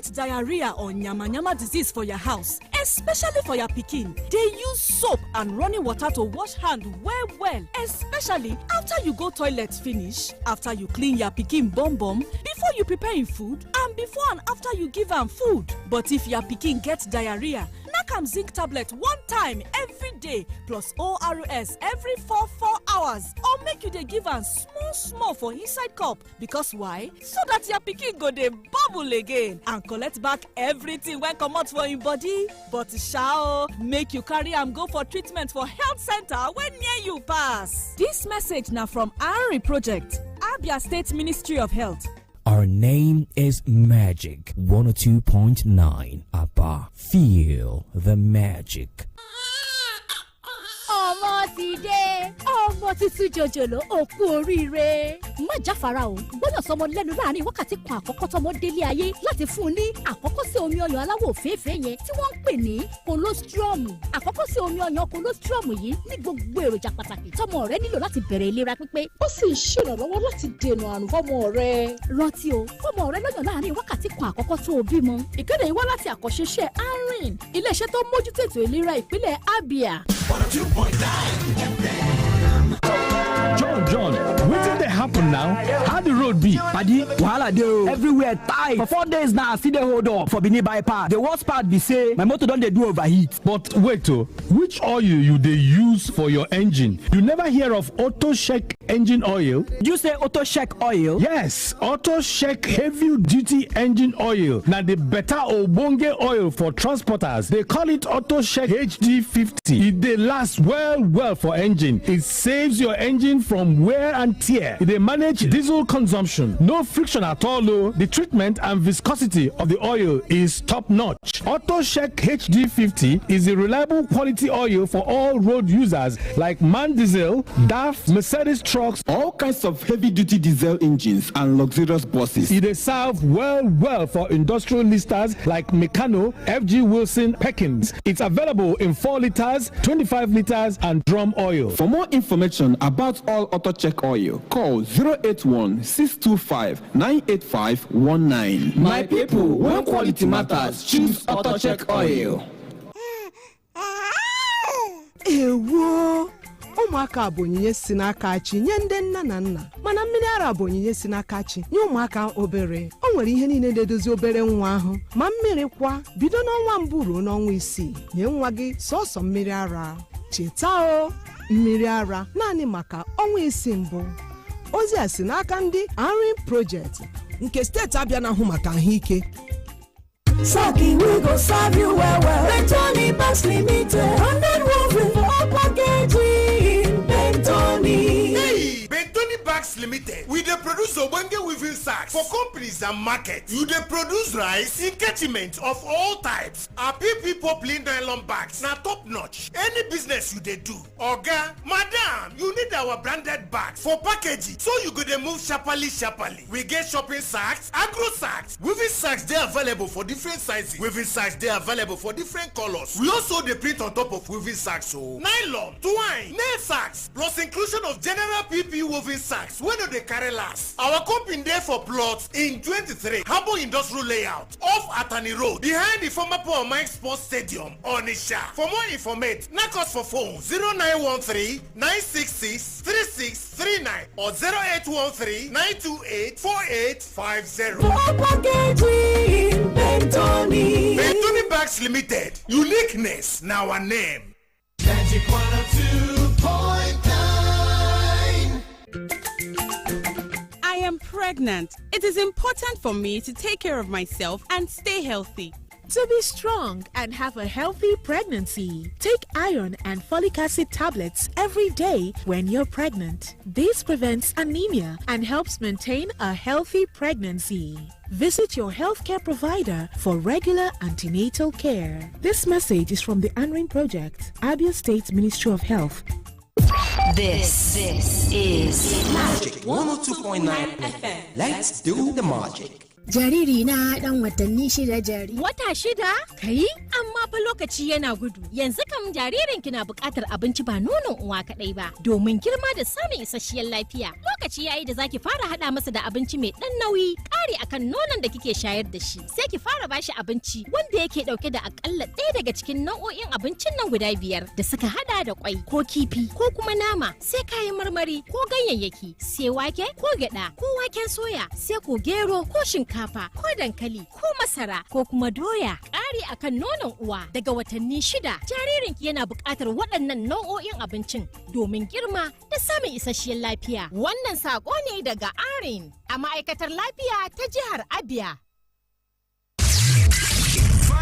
get diarrhea or nyama disease for your house, especially for your pikin, dey use soap and running water to wash hand well, especially after you go toilet finish, after you clean your pikin bum, before you prepare him food, and before and after you give am food. But if your pikin get diarrhea, knack am zinc tablet one time every day plus ORS every 4 hours, or make you dey give am small for inside cup. Because why? So that your pikin go dey bubble again and collect back everything when comot for him body. But sha make you carry am go for treatment for health center wey near you pass. This message na from Ari Project, Abia State Ministry of Health. Our name is Magic 102.9 Aba. Feel the magic. Ọmọ ti dé, ọmọ tuntun jòjòló òkú oríire. Má jáfara o, gbọ́dọ̀ sọmọ lẹ́nu láàrin wákàtí kan àkọ́kọ́ tọmọ délé ayé láti fún un ní àkọ́kọ́ sí omi ọyàn aláwọ̀ òféèfé yẹn tí wọ́n ń pè ní colostrum. Àkọ́kọ́ sí omi ọyàn colostrum yìí ní gbogbo èròjà pàtàkì tọmọ rẹ nílò láti bẹ̀rẹ̀ ìlera pípé. Ó sì ń ṣèrànlọ́wọ́ láti dènà àrùn fọ́mọ rẹ. Rántí o, fọ́mọ rẹ lọ́yàn láàrin wákàtí kan àkọ́kọ́ tó o bímọ. Ìkéde yìí wá láti àkọ́ṣeṣẹ́ ARIN, ilé-iṣẹ́ tó mójútó ètò ìlera ìpínlẹ̀ Abia. John, wetin dey happen now? How the road be? Padi, wahala dey o. Everywhere tight. For 4 days now, I still dey hold up for Benin bypass. The worst part be say my motor don dey do overheat. But wait which oil you dey use for your engine? You never hear of Auto Check engine oil? Did you say Auto Check oil? Yes, Auto Check heavy duty engine oil. Na the better ogbonge oil for transporters. They call it Auto Check HD50. It dey last well for engine. It saves your engine from wear and tear. They manage diesel consumption. No friction at all. The treatment and viscosity of the oil is top notch. Auto Check HD50 is a reliable quality oil for all road users like MAN Diesel, DAF, Mercedes trucks, all kinds of heavy duty diesel engines and luxurious buses. It is served well for industrial listers like Meccano, FG Wilson, Perkins. It's available in 4 liters, 25 liters and drum oil. For more information about all Auto Check oil, call 081-625-98519. My people, when quality matters, choose Auto Check oil. Ewo, ụmụaka bụ onyinye si n'aka chi nye ndị nna na nna, mana mmiri ara bụ onyinye si n'aka chi nye ụmụaka obere. O nwere ihe niile na-edozi obere nwa ahụ, ma mmiri kwa bido n'ọnwa mbụ ruo n'ọnwa 6. Nye nwa gị sọsọ mmiri ara. Cheta o, mmiri ara naanị maka ọnwa 6 mbụ. Ozi a si n'aka ndị ARIN Project nke steeti Abia na-ahụ maka ahụike. Saki, we go serve you well. Bentoni Bags Limited. 100 woven for all packaging. Bentoni. Hey, Bentoni Bags Limited. We dey produce ogbonge weaving sacks for companies and markets. You dey produce rice, encashment of all types. Our PP poplin nylon bags na top notch. Any business you dey do, oga, madam, you need our branded bags for packaging, so you go dey move sharply. We get shopping sacks, agro sacks, weaving sacks dey available for different sizes. Weaving sacks dey available for different colors. We also dey print on top of weaving sacks, so nylon, twine, nail sacks, plus inclusion of general PP woven sacks wey no dey carry last. Our company dey for plots in 23 Harbour Industrial Layout off Atani Road behind the former Paul Mike Sports Stadium, Onitsha. For more information, knock us for phone 0913-966-3639 or 0813-928-4850. For packaging, Bentoni. Bentoni Bags Limited. Uniqueness now our name. Magic 102.9. I am pregnant. It is important for me to take care of myself and stay healthy. To be strong and have a healthy pregnancy, take iron and folic acid tablets every day when you're pregnant. This prevents anemia and helps maintain a healthy pregnancy. Visit your healthcare provider for regular antenatal care. This message is from the ARIN Project, Abia State Ministry of Health. This is Magic 102.9 FM. Let's do the magic. Jariri na dan watanni 6 jari. Wata 6? Kai? Amma fa lokaci yana gudu. Yanzu kam jaririn ki na buƙatar abinci ba nonon uwa kadai ba, domin girma da samun isasshiyar lafiya. Lokaci yayi da zaki fara hada masa da abinci mai dan nauyi, ƙari akan nonon da kike shayar da shi. Sai ki fara bashi abinci wanda yake dauke da akalla ɗaya daga cikin nau'o'in abincin nan guda 5 da suka hada da kwai ko kifi ko kuma nama, sai kayan marmari ko ganyayyaki, sai wake ko gyada ko waken soya, sai ko gero ko shinkafa ko dankali ko masara ko kuma doya. Ƙari akan nonon uwa daga watanni 6 jaririnki yana buƙatar waɗannan nau'o'in abincin domin girma da samun isasshiyar lafiya. Wannan saƙo ne daga Arin a ma'aikatar lafiya ta jihar Abia.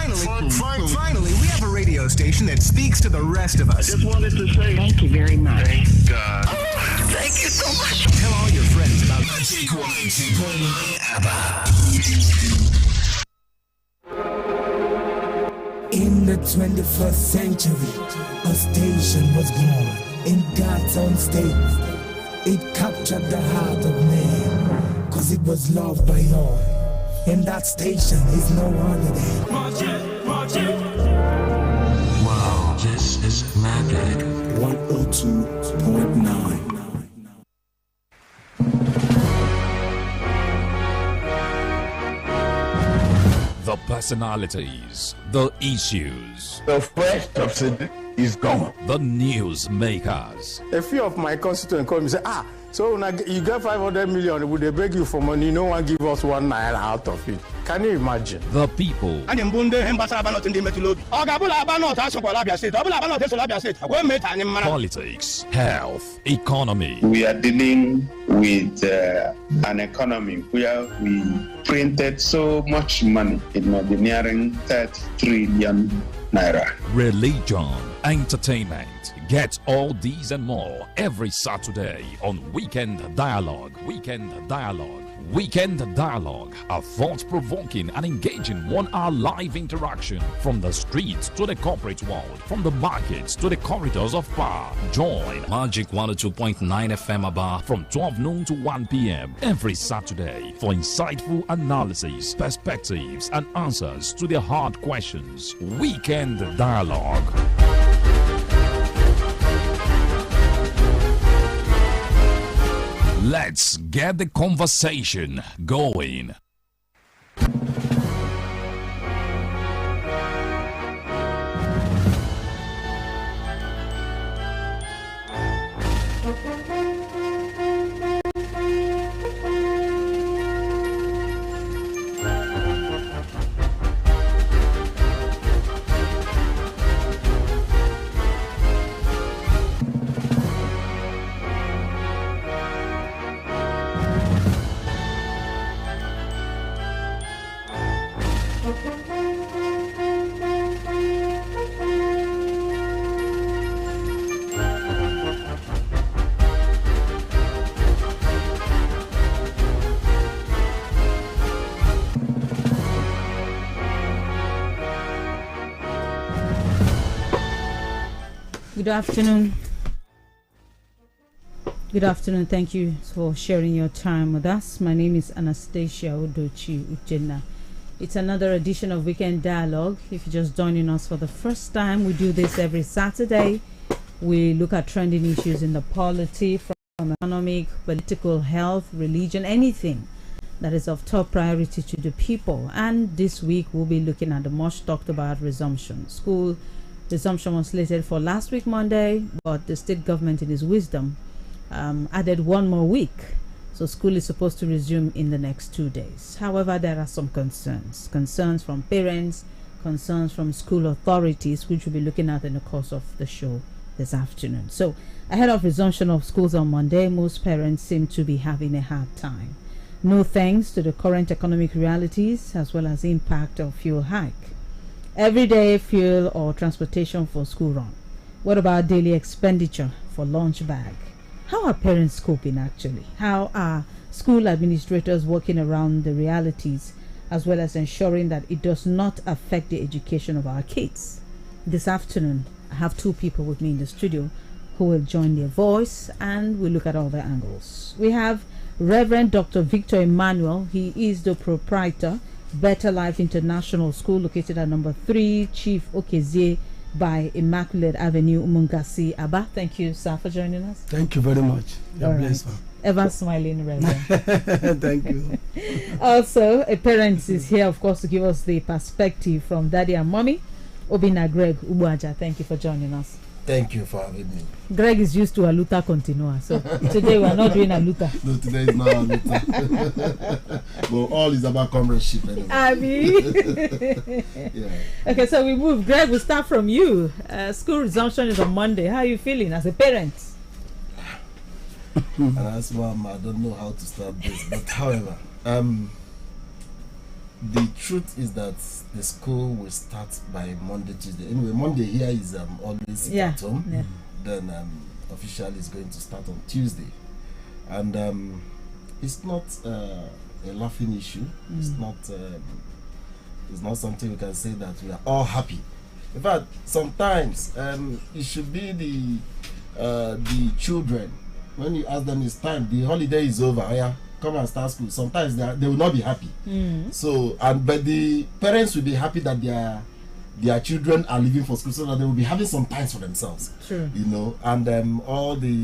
Finally, we have a radio station that speaks to the rest of us. I just wanted to say thank you very much. Thank God. Thank you so much. Tell all your friends about MagicFmAba. In the 21st century, a station was born in God's own state. It captured the heart of man, cause it was loved by all. And that station is no other than Magic. Wow, this is magic. 102.9. The personalities, the issues, the first subsidy is gone. The news makers. A few of my constituents call me and say, so when you get 500 million, would they beg you for money? No one give us 1 naira out of it. Can you imagine? The people. Politics, health, economy. We are dealing with an economy where we printed so much money. It might be nearing 30 trillion naira. Religion, entertainment. Get all these and more every Saturday on Weekend Dialogue. Weekend Dialogue. Weekend Dialogue, a thought-provoking and engaging 1-hour live interaction from the streets to the corporate world, from the markets to the corridors of power. Join Magic 102.9 FmAba from 12 noon to 1 p.m. every Saturday for insightful analysis, perspectives, and answers to the hard questions. Weekend Dialogue. Let's get the conversation going. Good afternoon. Good afternoon. Thank you for sharing your time with us. My name is Anastasia Odochi Uchenna. It's another edition of Weekend Dialogue. If you're just joining us for the first time, we do this every Saturday. We look at trending issues in the polity, from economic, political, health, religion, anything that is of top priority to the people. And this week we'll be looking at the much talked about resumption. School resumption was slated for last week Monday, but the state government in its wisdom added 1 more week. So school is supposed to resume in the next 2 days. However, there are some concerns from parents, concerns from school authorities, which we'll be looking at in the course of the show this afternoon. So ahead of resumption of schools on Monday, most parents seem to be having a hard time. No thanks to the current economic realities as well as the impact of fuel hike. Everyday fuel or transportation for school run. What about daily expenditure for lunch bag? How are parents coping actually? How are school administrators working around the realities as well as ensuring that it does not affect the education of our kids? This afternoon, I have 2 people with me in the studio who will join their voice and we'll look at all the angles. We have Reverend Dr. Victor Emmanuel. He is the proprietor, Better Life International School, located at number 3 Chief Okezie by Immaculate Avenue, Umungasi, Aba. Thank you, sir, for joining us. Thank you very much. God bless, man. Ever smiling, Reverend. Thank you. Also, a parent is here, of course, to give us the perspective from Daddy and Mommy. Obina Greg Ubuaja, thank you for joining us. Thank you for having me. Greg is used to a luta continua, so today we are not doing a luta. No, today is not a luta. But all is about comradeship anyway. I mean, yeah. Okay, so we move. Greg, we'll start from you. School resumption is on Monday. How are you feeling as a parent? And as mom, I don't know how to start this, but however, the truth is that the school will start by Monday, Tuesday. Anyway, Monday here is always at home. Yeah. Then officially is going to start on Tuesday, and it's not a laughing issue. It's not something we can say that we are all happy. In fact, sometimes it should be the children. When you ask them it's time, the holiday is over, yeah, come and start school. Sometimes they will not be happy. So, but the parents will be happy that their children are leaving for school, so that they will be having some time for themselves. True. You know, and all the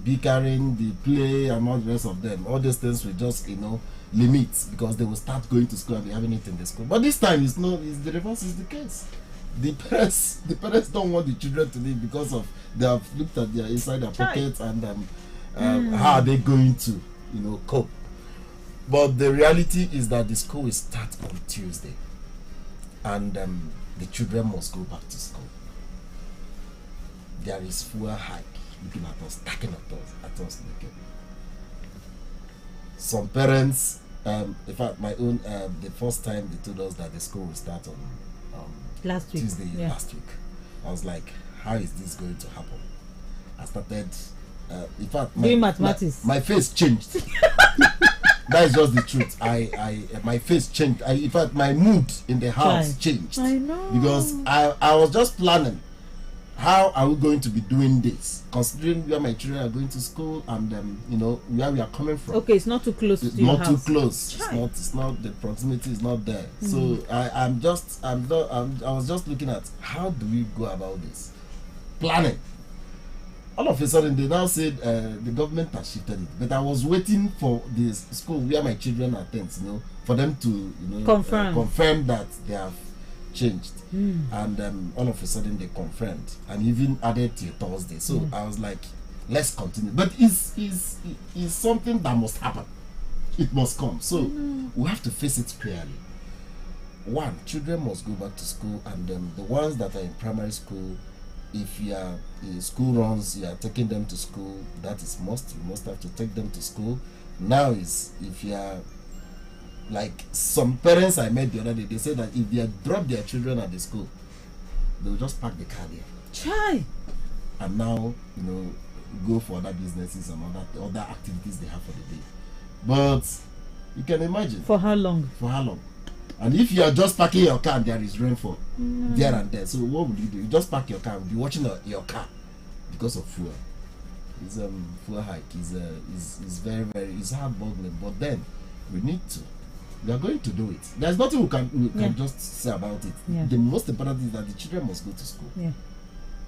bickering, the play, and all the rest of them, all those things will just, limit, because they will start going to school and be having it in the school. But this time, it's the reverse is the case. The parents don't want the children to leave because of they have looked at their inside their pockets and how are they going to cope. But the reality is that the school will start on Tuesday, and the children must go back to school. There is fuel hike looking at us, stacking at us naked. Some parents, in fact, my own, the first time they told us that the school will start on last week. Tuesday last week, I was like, how is this going to happen? I started, in fact, doing mathematics. My face changed. That is just the truth. My face changed. In fact, my mood in the house changed. I know. Because I was just planning, how are we going to be doing this, considering where my children are going to school and where we are coming from. Okay, it's not too close to your house. Not too close. It's not the proximity is not there. So I was just looking at how do we go about this planning. All of a sudden they now said the government has shifted it, but I was waiting for the school where my children attend, for them to confirm that they have changed. And all of a sudden they confirmed and even added till Thursday. So I was like, let's continue. But it's something that must happen. It must come. So we have to face it clearly. One, children must go back to school, and the ones that are in primary school, if you are in school runs, you are taking them to school, that is must. You must have to take them to school. Now is if you are like some parents I met the other day, they said that if they drop their children at the school, they will just park the car there. Try. And now, go for other businesses and other activities they have for the day. But you can imagine. For how long? For how long? And if you are just parking your car and there is rainfall there and there, so what would you do? You just park your car and be watching your car because of fuel. It's fuel hike is very, very, it's hard-boggling. But then we need to. We are going to do it. There's nothing we can just say about it. Yeah. The most important thing is that the children must go to school. Yeah.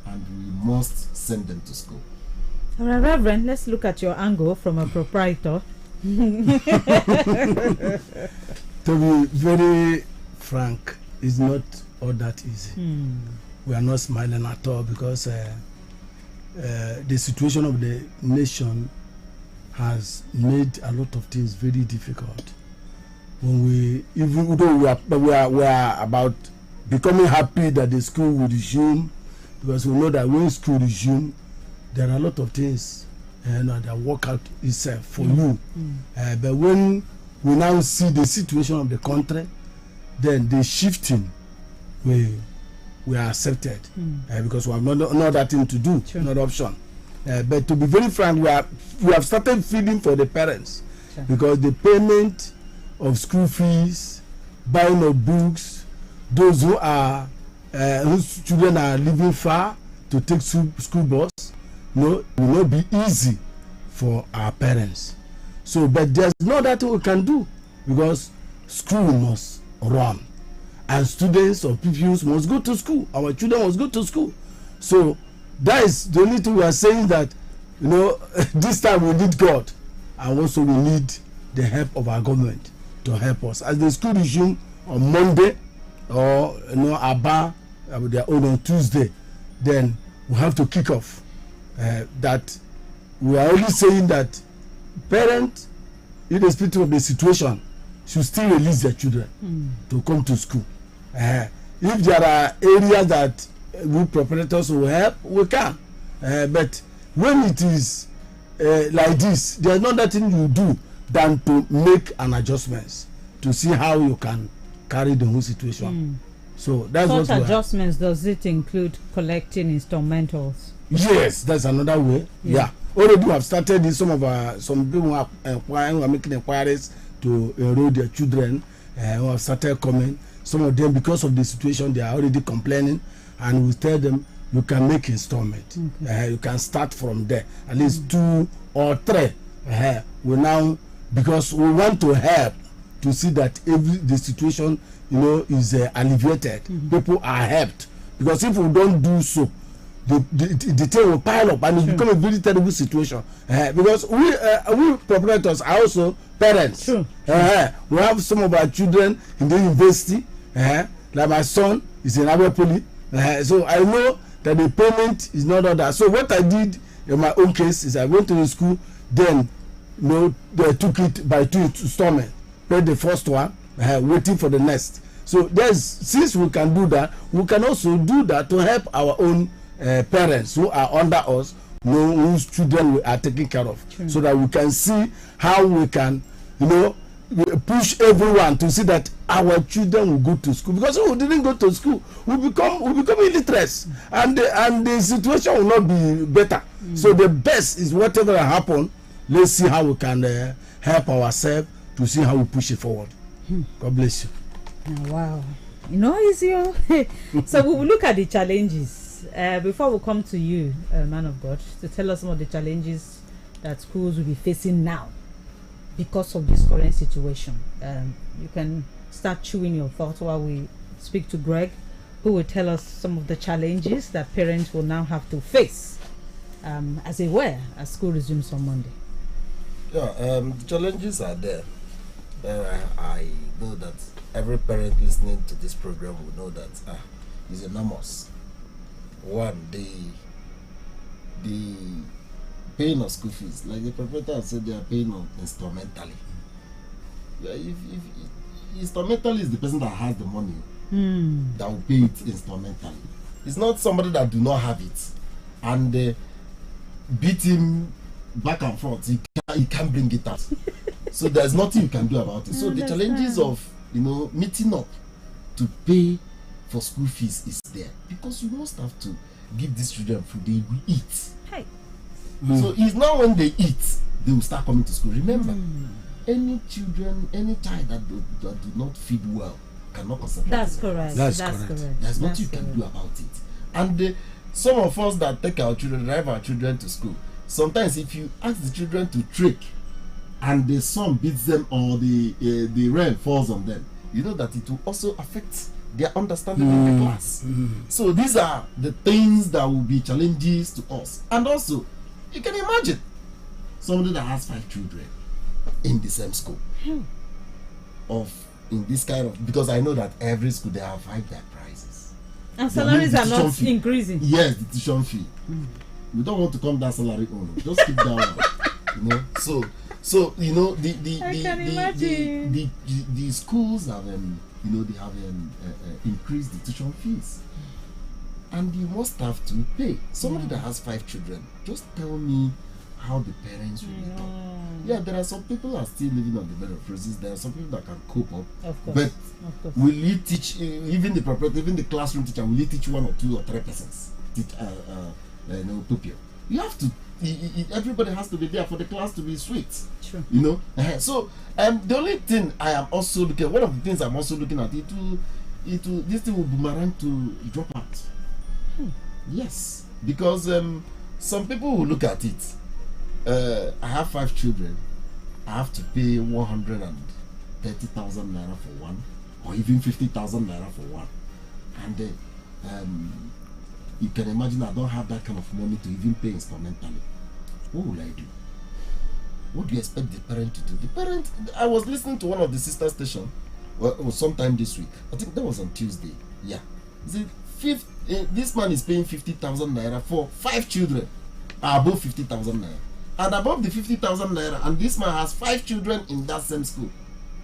And we must send them to school. All right, Reverend, let's look at your angle from a proprietor. To be very frank, it's not all that easy. We are not smiling at all because the situation of the nation has made a lot of things very difficult. Even though we are about becoming happy that the school will resume, because we know that when school resume, there are a lot of things that work out itself for you. But when we now see the situation of the country, then the shifting we are accepted because we have not that thing to do, not option. But to be very frank, we have started feeling for the parents because the payment of school fees, buying of books, those who are whose children are living far to take school bus, will not be easy for our parents. So, but there's no that we can do because school must run, and students or pupils must go to school. Our children must go to school. So that is the only thing we are saying, that this time we need God, and also we need the help of our government to help us. As the school resume on Monday, or Aba with their own on Tuesday, then we have to kick off. That we are only saying that parents, irrespective of the situation, should still release their children to come to school. If there are areas that we proprietors will help, we can. But when it is like this, there's no other thing you do than to make an adjustments to see how you can carry the whole situation. So that's what adjustments. Does it include collecting instrumentals? Yes, that's another way. Yeah. Already we have started in some people are making inquiries to enroll their children. Who have started coming. Some of them, because of the situation, they are already complaining, and we tell them you can make installment. You can start from there, at least 2 or 3. We now, because we want to help to see that the situation is alleviated. People are helped, because if we don't do so, the thing will pile up and it become a very terrible situation. Because we proprietors are also parents. True. We have some of our children in the university. Like my son is in Abepoli. So I know that the payment is not all that. So what I did in my own case is I went to the school, then they took it by 2 installments. Paid the first one, waiting for the next. So since we can do that, we can also do that to help our own parents who are under us, whose children we are taking care of. True. So that we can see how we can push everyone to see that our children will go to school, because if we didn't go to school, we become illiterate, and the situation will not be better. So the best is whatever happen, let's see how we can help ourselves to see how we push it forward. God bless you. Oh, wow, easier. So we will look at the challenges before we come to you, man of God, to tell us some of the challenges that schools will be facing now because of this current situation. You can start chewing your thoughts while we speak to Greg, who will tell us some of the challenges that parents will now have to face as school resumes on Monday. Yeah, the challenges are there. I know that every parent listening to this program will know that it's enormous. One, the paying of school fees, like the proprietor said, they are paying on instrumentally. Yeah, if instrumentally is the person that has the money that will pay it instrumentally. It's not somebody that do not have it and beat him back and forth. He can't bring it out. So there's nothing you can do about it. So the challenges of meeting up to pay for school fees is there, because you must have to give these children food. They will eat. Hey. So it's not when they eat they will start coming to school. Remember, any child that do not feed well cannot concentrate. That's correct. That's correct. There's nothing you can do about it. And some of us that take our children, drive our children to school, sometimes if you ask the children to trick and the sun beats them or the rain falls on them, you know that it will also affect their understanding of the class. So these are the things that will be challenges to us. And also, you can imagine somebody that has 5 children in the same school in this kind of, because I know that every school they have hiked their prices and salaries are not increasing. Yes, the tuition fee. We don't want to come down salary only. Just keep that one. So the schools have they have increased the tuition fees, and you must have to pay. Somebody that has 5 children, just tell me how the parents will talk. Yeah, there are some people that are still living on the bed of roses. There are some people that can cope up. Of course. But will you teach even the proprietor, even the classroom teacher? Will you teach 1 or 2 or 3 persons? Pupil. You have to. Everybody has to be there for the class to be sweet. True. So the only thing I am also looking. One of the things I'm also looking at, this thing will boomerang to drop out. Yes, because some people will look at it. I have 5 children, I have to pay 130,000 naira for one, or even 50,000 naira for one, and then you can imagine I don't have that kind of money to even pay instrumentally. What will I do? What do you expect the parent to do? The parent, I was listening to one of the sister stations, well, it was sometime this week. I think that was on Tuesday. Yeah. He said, this man is paying 50,000 naira for 5 children, above 50,000 naira. And above the 50,000 naira, and this man has 5 children in that same school.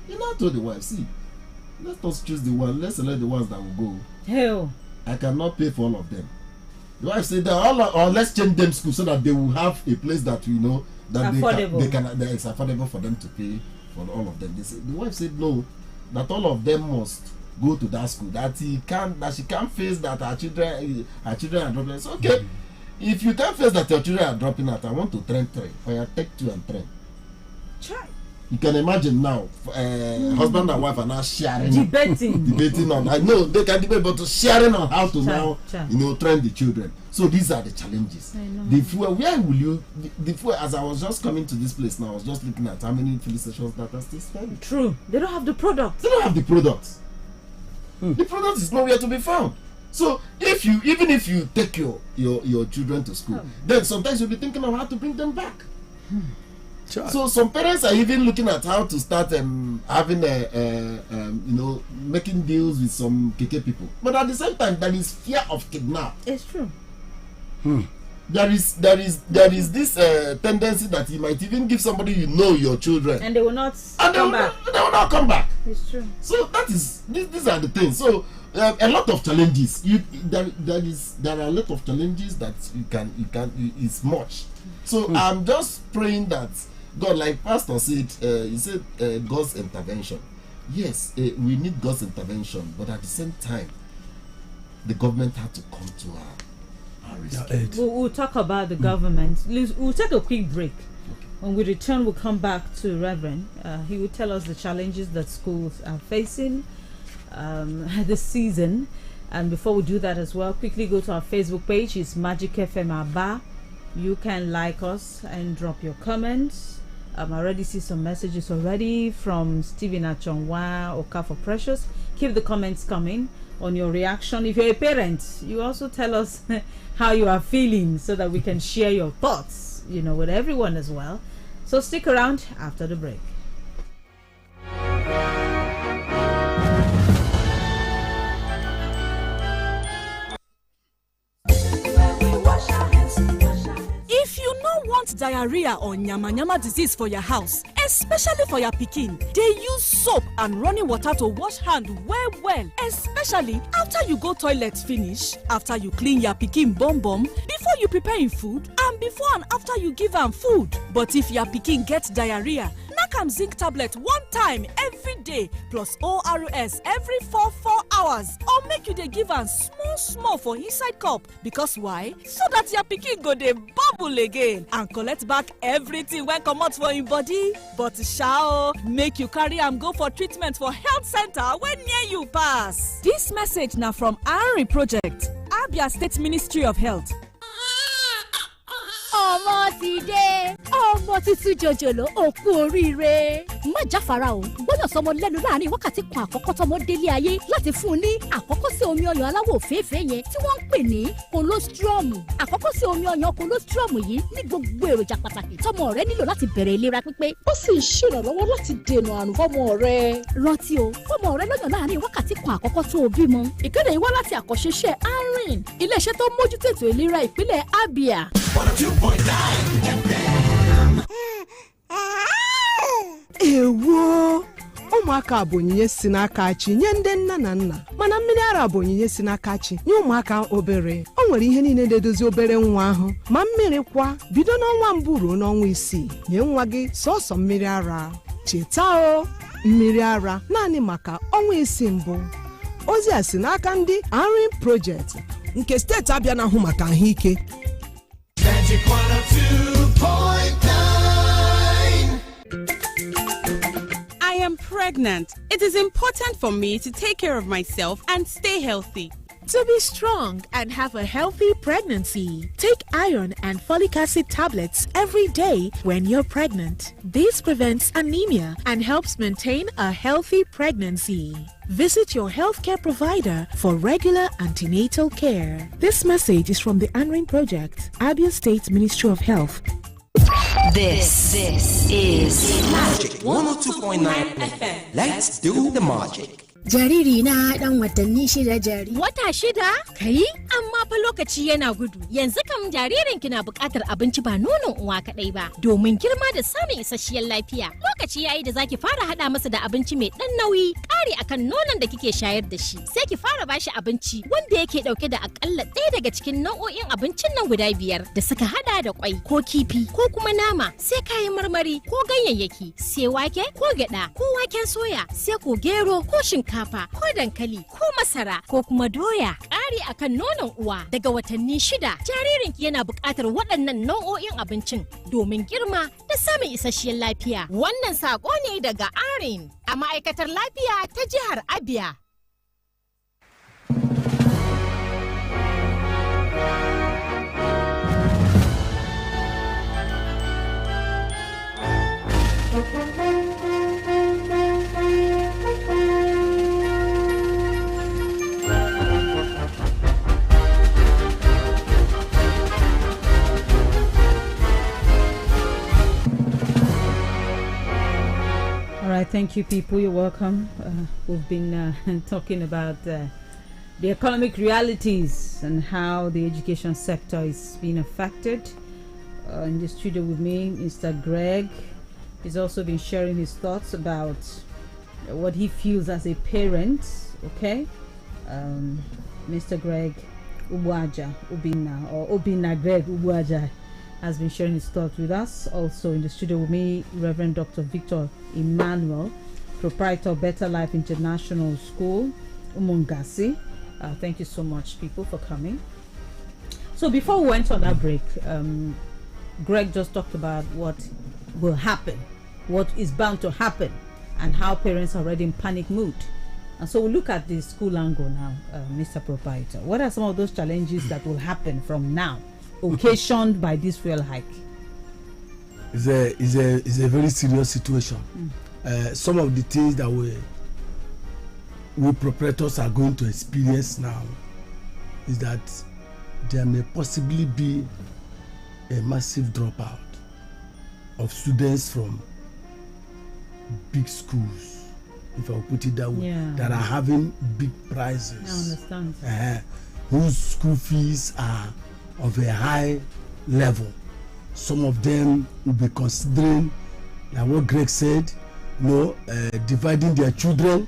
You know, I told the wife, see, let us choose the one, let's select the ones that will go. Hell. I cannot pay for all of them. The wife said, or let's change them school so that they will have a place that we know that that it's affordable for them to pay for all of them. They said, the wife said no, that all of them must go to that school. That she can't face that her children are dropping. So okay, if you can't face that your children are dropping out, I want to train 3, or you take 2 and 3. Try. You can imagine now, husband and wife are now sharing, debating on. I know they can debate, but sharing on how to train the children. So these are the challenges. The fuel, where will you? The fuel. As I was just coming to this place now, I was just looking at how many filling stations that are still standing. True, they don't have the product. They don't have the product. The product is nowhere to be found. So even if you take your children to school, then sometimes you'll be thinking of how to bring them back. So some parents are even looking at how to start having making deals with some KK people. But at the same time, there is fear of kidnap. It's true. There is this tendency that you might even give somebody your children, and they will not come back. They will not come back. It's true. So these are the things. So a lot of challenges. There are a lot of challenges that it's much. So I'm just praying that God, like Pastor said, he said God's intervention. Yes, we need God's intervention, but at the same time, the government had to come to our rescue. We'll talk about the government. We'll take a quick break. Okay. When we return, we'll come back to Reverend. He will tell us the challenges that schools are facing this season. And before we do that as well, quickly go to our Facebook page. It's MagicFmAba. You can like us and drop your comments. I already see some messages already from Stephen Achonwa, Okafor Precious. Keep the comments coming on your reaction. If you're a parent, you also tell us how you are feeling so that we can share your thoughts, with everyone as well. So stick around after the break. If you no want diarrhea or nyama disease for your house, especially for your pikin, dey use soap and running water to wash hand well, especially after you go toilet finish, after you clean your pikin bum, before you prepare im food, and before and after you give am food. But if your pikin get diarrhea, knack am zinc tablet 1 time every day plus ORS every 4 hours, or make you dey give am small for inside cup. Because why? So that your pikin go dey bubble again and collect back everything wey comot for im body. But make you carry am go for treatment for health center wey near you pass. Dis message na from Ari Project, Abia State Ministry of Health. ọmọ ti dé ọmọ tuntun jòjòló òkú oríire má jáfara o gbọ́dọ̀ sọmọ lẹ́nu láàrin wákàtí kan àkọ́kọ́ tọmọ délé ayé láti fún un ní àkọ́kọ́ sí omi ọyàn aláwọ̀ òféèfé yẹn tí wọ́n ń pè ní kolostrum. àkọ́kọ́ sí omi ọyàn kolostrum yìí ní gbogbo èròjà pàtàkì tọmọ rẹ nílò láti bẹ̀rẹ̀ ìlera pípé. ó sì ń ṣèrànlọ́wọ́ láti dènà àrùn fọ́mọ rẹ. rántí o fọ́mọ rẹ lọ́yàn láàrin wákàtí kan àkọ́kọ́ tó o bímọ. ìkéde yìí wá láti àkọ́ṣeṣẹ́ ARIN iléeṣẹ́ tó mójútó ètò ìlera ìpínlẹ̀ Abia. 102.9 FM. Ewo ụmụaka bụ onyinye si n'aka chi nye ndị nna na nna, mana mmiri ara bụ onyinye si n'aka chi nye ụmụaka obere. O nwere ihe niile na-edozi obere nwa ahụ, ma mmiri kwa bido n'ọnwa mbụ ruo n'ọnwa 6. nye nwa gị sọsọ mmiri ara. Cheta o, mmiri ara naanị maka ọnwa 6 mbụ. Ozi a si n'aka ndị ARIN Project nke steeti Abia na-ahụ maka ahụike. Magic 102.9. I am pregnant. It is important for me to take care of myself and stay healthy. To be strong and have a healthy pregnancy, take iron and folic acid tablets every day when you're pregnant. This prevents anemia and helps maintain a healthy pregnancy. Visit your healthcare provider for regular antenatal care. This message is from the ANRIN Project, Abia State Ministry of Health. This is Magic 102.9 FM. Let's do the magic. Jariri na dan watanni shida jari. Wata shida? Kai? Amma fa lokaci yana gudu. Yanzu kam jaririn ki na buƙatar abinci ba nonon uwa kaɗai ba, domin girma da samun isasshiyar lafiya. Lokaci yayi da zaki fara hada masa da abinci mai dan nauyi, ƙari akan nonon da kike shayar da shi. Sai ki fara bashi abinci wanda yake dauke da akalla ɗaya daga cikin nau'o'in abincin nan guda 5 da suka hada da kwai ko kifi ko kuma nama, sai kayan marmari ko ganyayyaki, sai wake ko gyada ko waken soya, sai ko gero ko shinkafa ko dankali ko masara ko kuma doya. Ƙari akan nonon uwa daga watanni 6 jaririnki yana buƙatar waɗannan nau'o'in abincin domin girma da samun isasshiyar lafiya. Wannan saƙo ne daga ARIN a ma'aikatar lafiya ta jihar Abia. All right, thank you, people. You're welcome. We've been talking about the economic realities and how the education sector is being affected. In the studio with me, Mr. Greg. He's also been sharing his thoughts about what he feels as a parent. Okay, Mr. Greg Ubuaja Ubina, or Obina Greg Ubuaja, has been sharing his thoughts with us. Also in the studio with me, Reverend Dr. Victor Emmanuel, proprietor of Better Life International School, Umungasi. Thank you so much, people, for coming. So before we went on that break, Greg just talked about what will happen, what is bound to happen, and how parents are already in panic mood. And so we look at the school angle now, Mr. Proprietor. What are some of those challenges that will happen from now, occasioned by this fuel hike? It's a very serious situation. Some of the things that we proprietors are going to experience now is that there may possibly be a massive dropout of students from big schools, if I put it that way, that are having big prices. I understand. Whose school fees are of a high level. Some of them will be considering, like what Greg said, dividing their children,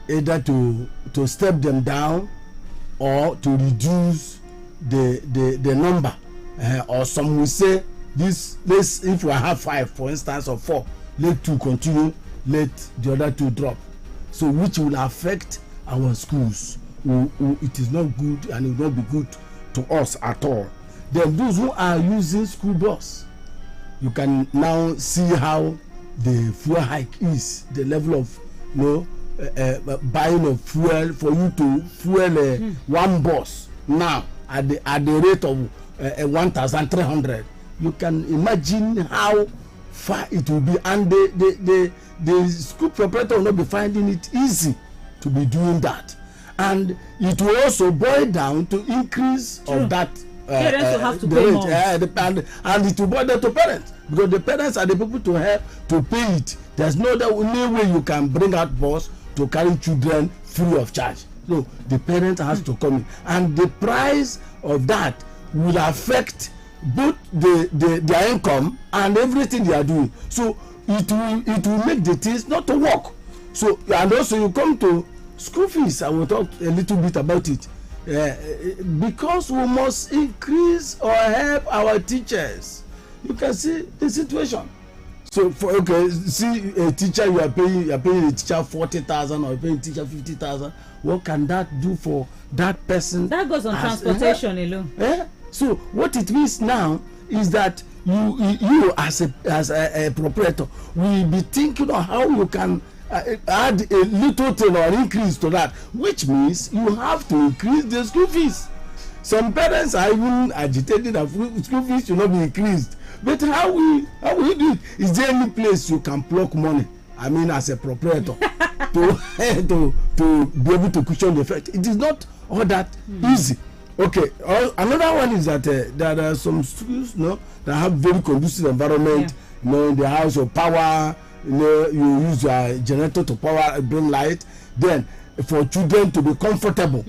either to step them down or to reduce the number. Or some will say, if we have 5, for instance, or 4, let 2 continue, let the other 2 drop. So which will affect our schools. It is not good, and it will not be good to us at all. Then those who are using school bus, you can now see how the fuel hike is, the level of buying of fuel for you to fuel one bus now at the rate of 1,300. You can imagine how far it will be, and the school proprietor will not be finding it easy to be doing that, and it will also boil down to increase of that. Parents will have to pay more. And it will boil down to parents, because the parents are the people to help to pay it. There's no way you can bring out bus to carry children free of charge. No, the parent has to come in, and the price of that will affect both their income and everything they are doing. So it will make the things not to work. So, and also you come to school fees. I will talk a little bit about it. Because we must increase or help our teachers. You can see the situation. So see a teacher, you are paying a teacher 40,000 or paying a teacher 50,000. What can that do for that person? That goes on transportation alone. So what it means now is that you as a proprietor will be thinking of how you can add a little thing or increase to that, which means you have to increase the school fees. Some parents are even agitating that school fees should not be increased. But how will you do it? Is there any place you can pluck money? I mean, as a proprietor, to be able to cushion the effect. It is not all that easy. Okay. Another one is that there are some schools, that have very conducive environment. In the house of power. You use your generator to power bring light. Then for children to be comfortable.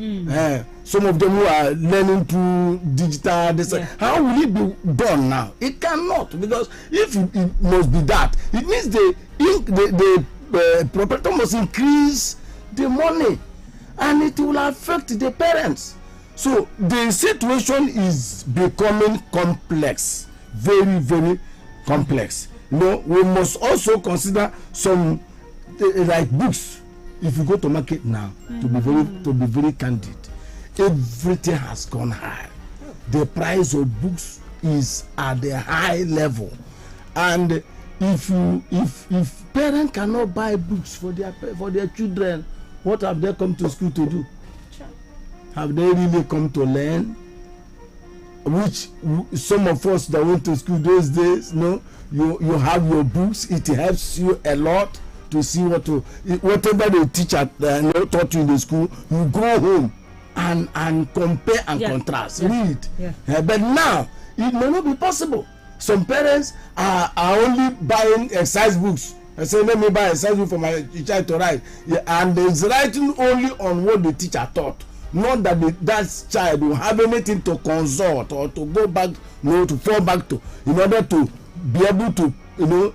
Some of them who are learning through digital, they say, how will it be done now? It cannot, because if it must be that, it means the proprietor must increase the money, and it will affect the parents. So the situation is becoming complex, very, very complex. We must also consider some like books. If you go to market now, to be very candid, everything has gone high. The price of books is at the high level, and if parents cannot buy books for their children, what have they come to school to do? Have they really come to learn? Which some of us that went to school those days, you have your books. It helps you a lot to see whatever the teacher taught you in the school. You go home and compare and contrast. Read. But now it may not be possible. Some parents are only buying exercise books. I say, let me buy a exercise book for my child to write, and it's writing only on what the teacher taught. Not that that child will have anything to consult or to go back, to fall back to, in order to be able to,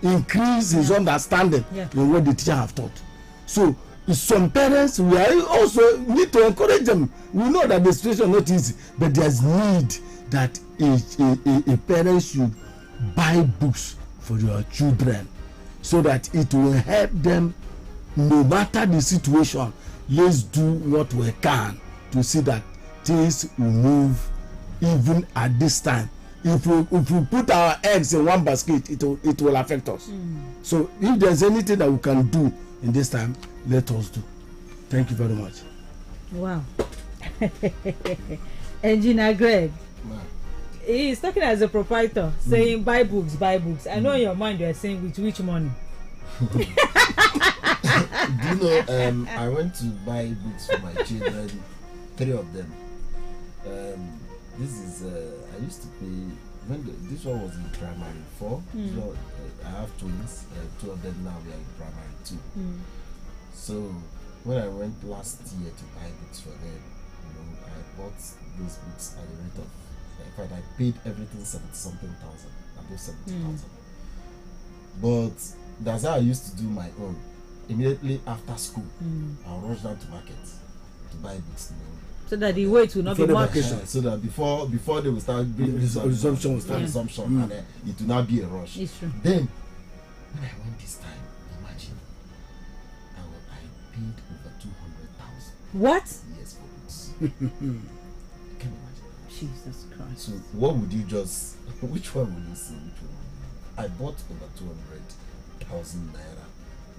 increase his understanding in what the teacher have taught. So some parents, we also need to encourage them. We know that the situation is not easy, but there's need that a parent should buy books for your children, so that it will help them no matter the situation. Let's do what we can to see that things will move even at this time. If we put our eggs in one basket, it will affect us. So if there's anything that we can do in this time, let us do. Thank you very much. Wow. Engineer Greg, he's talking as a proprietor, saying buy books. I know in your mind you are saying with which money? Do you know, I went to buy books for my children, 3 of them. This is I used to pay when this one was in primary 4. So I have twins, 2 of them now we are in primary 2. So when I went last year to buy books for them, I bought those books at the rate of, in fact, I paid everything 70-something thousand, above 70,000. But that's how I used to do my own. Immediately after school, I'll rush down to market to buy books. So that the wait will not be much. So that before they will start bringing resumption, and it will not be a rush. It's true. Then when I went this time, imagine I paid over 200,000. What? Yes, for books. You can imagine. Jesus Christ. So what would you just? Which one will you see? Which one? I bought over 200,000 naira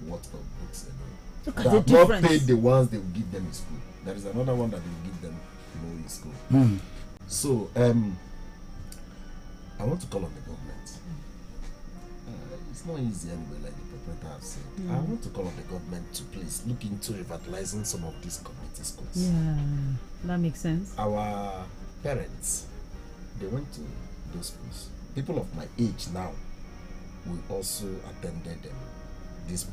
worth of books alone. Look at the difference. difference. Not paid the ones they will give them in school. There is another one that they will give them in school. So I want to call on the government. It's not easy anyway, like the proprietor has said. I want to call on the government to please look into revitalizing some of these community schools. Yeah, that makes sense. Our parents, they went to those schools. People of my age now will also attended these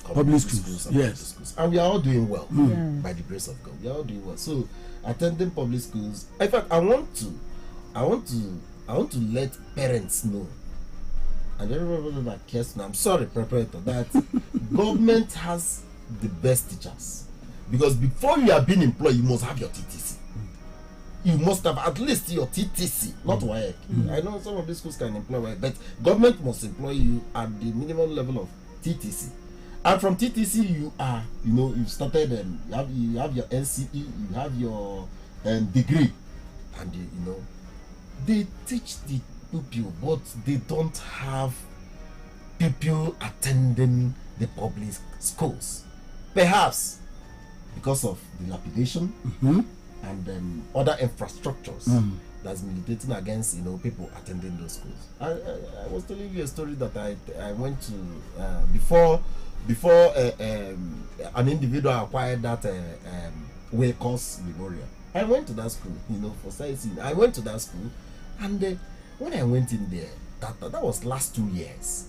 public schools. Yes. Schools. And we are all doing well by the grace of God. We are all doing well. So attending public schools. In fact, I want to let parents know, and everybody that cares now, I'm sorry, proprietor, that government has the best teachers. Because before you are being employed, you must have your TTC. You must have at least your TTC, not WAEC. I know some of these schools can employ WAEC, but government must employ you at the minimum level of TTC. And from TTC, you are, you've started, you have your NCE, you have your degree, and they teach the pupil, but they don't have people attending the public schools. Perhaps because of dilapidation and other infrastructures that's militating against people attending those schools. I was telling you a story that I went to before an individual acquired that Waycourse Memorial. I went to that school, for sightseeing. I went to that school, and when I went in there, that was last 2 years.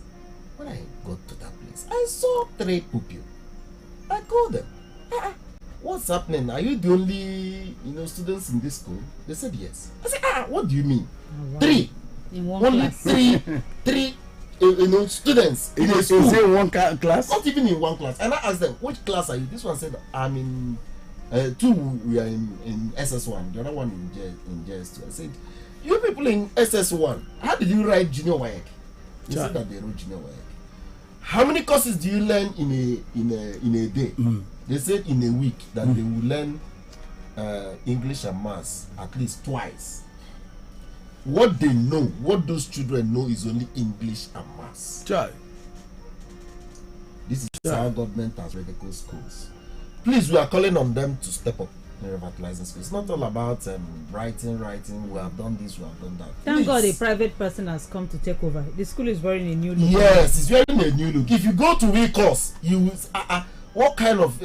When I got to that place, I saw 3 pupils. I called them. What's happening? Are you the only students in this school? They said yes. I said, what do you mean? Oh, wow. 3 in one only class. three students in a school. Is it one class? Not even in one class. And I asked them, which class are you? This one said, I'm in 2. We are in SS1. The other one in JS2. I said, you people in SS1, how did you write junior WAEC? They said that they wrote junior WAEC. How many courses do you learn in a day? They said in a week that they will learn English and maths at least twice. What they know, what those children know, is only English and maths. This is how government has medical schools. Please, we are calling on them to step up in revitalizing schools. It's not all about writing. We have done this, we have done that. Thank God a private person has come to take over. The school is wearing a new look. Yes, it's wearing a new look. If you go to Waycourse, you will. What kind of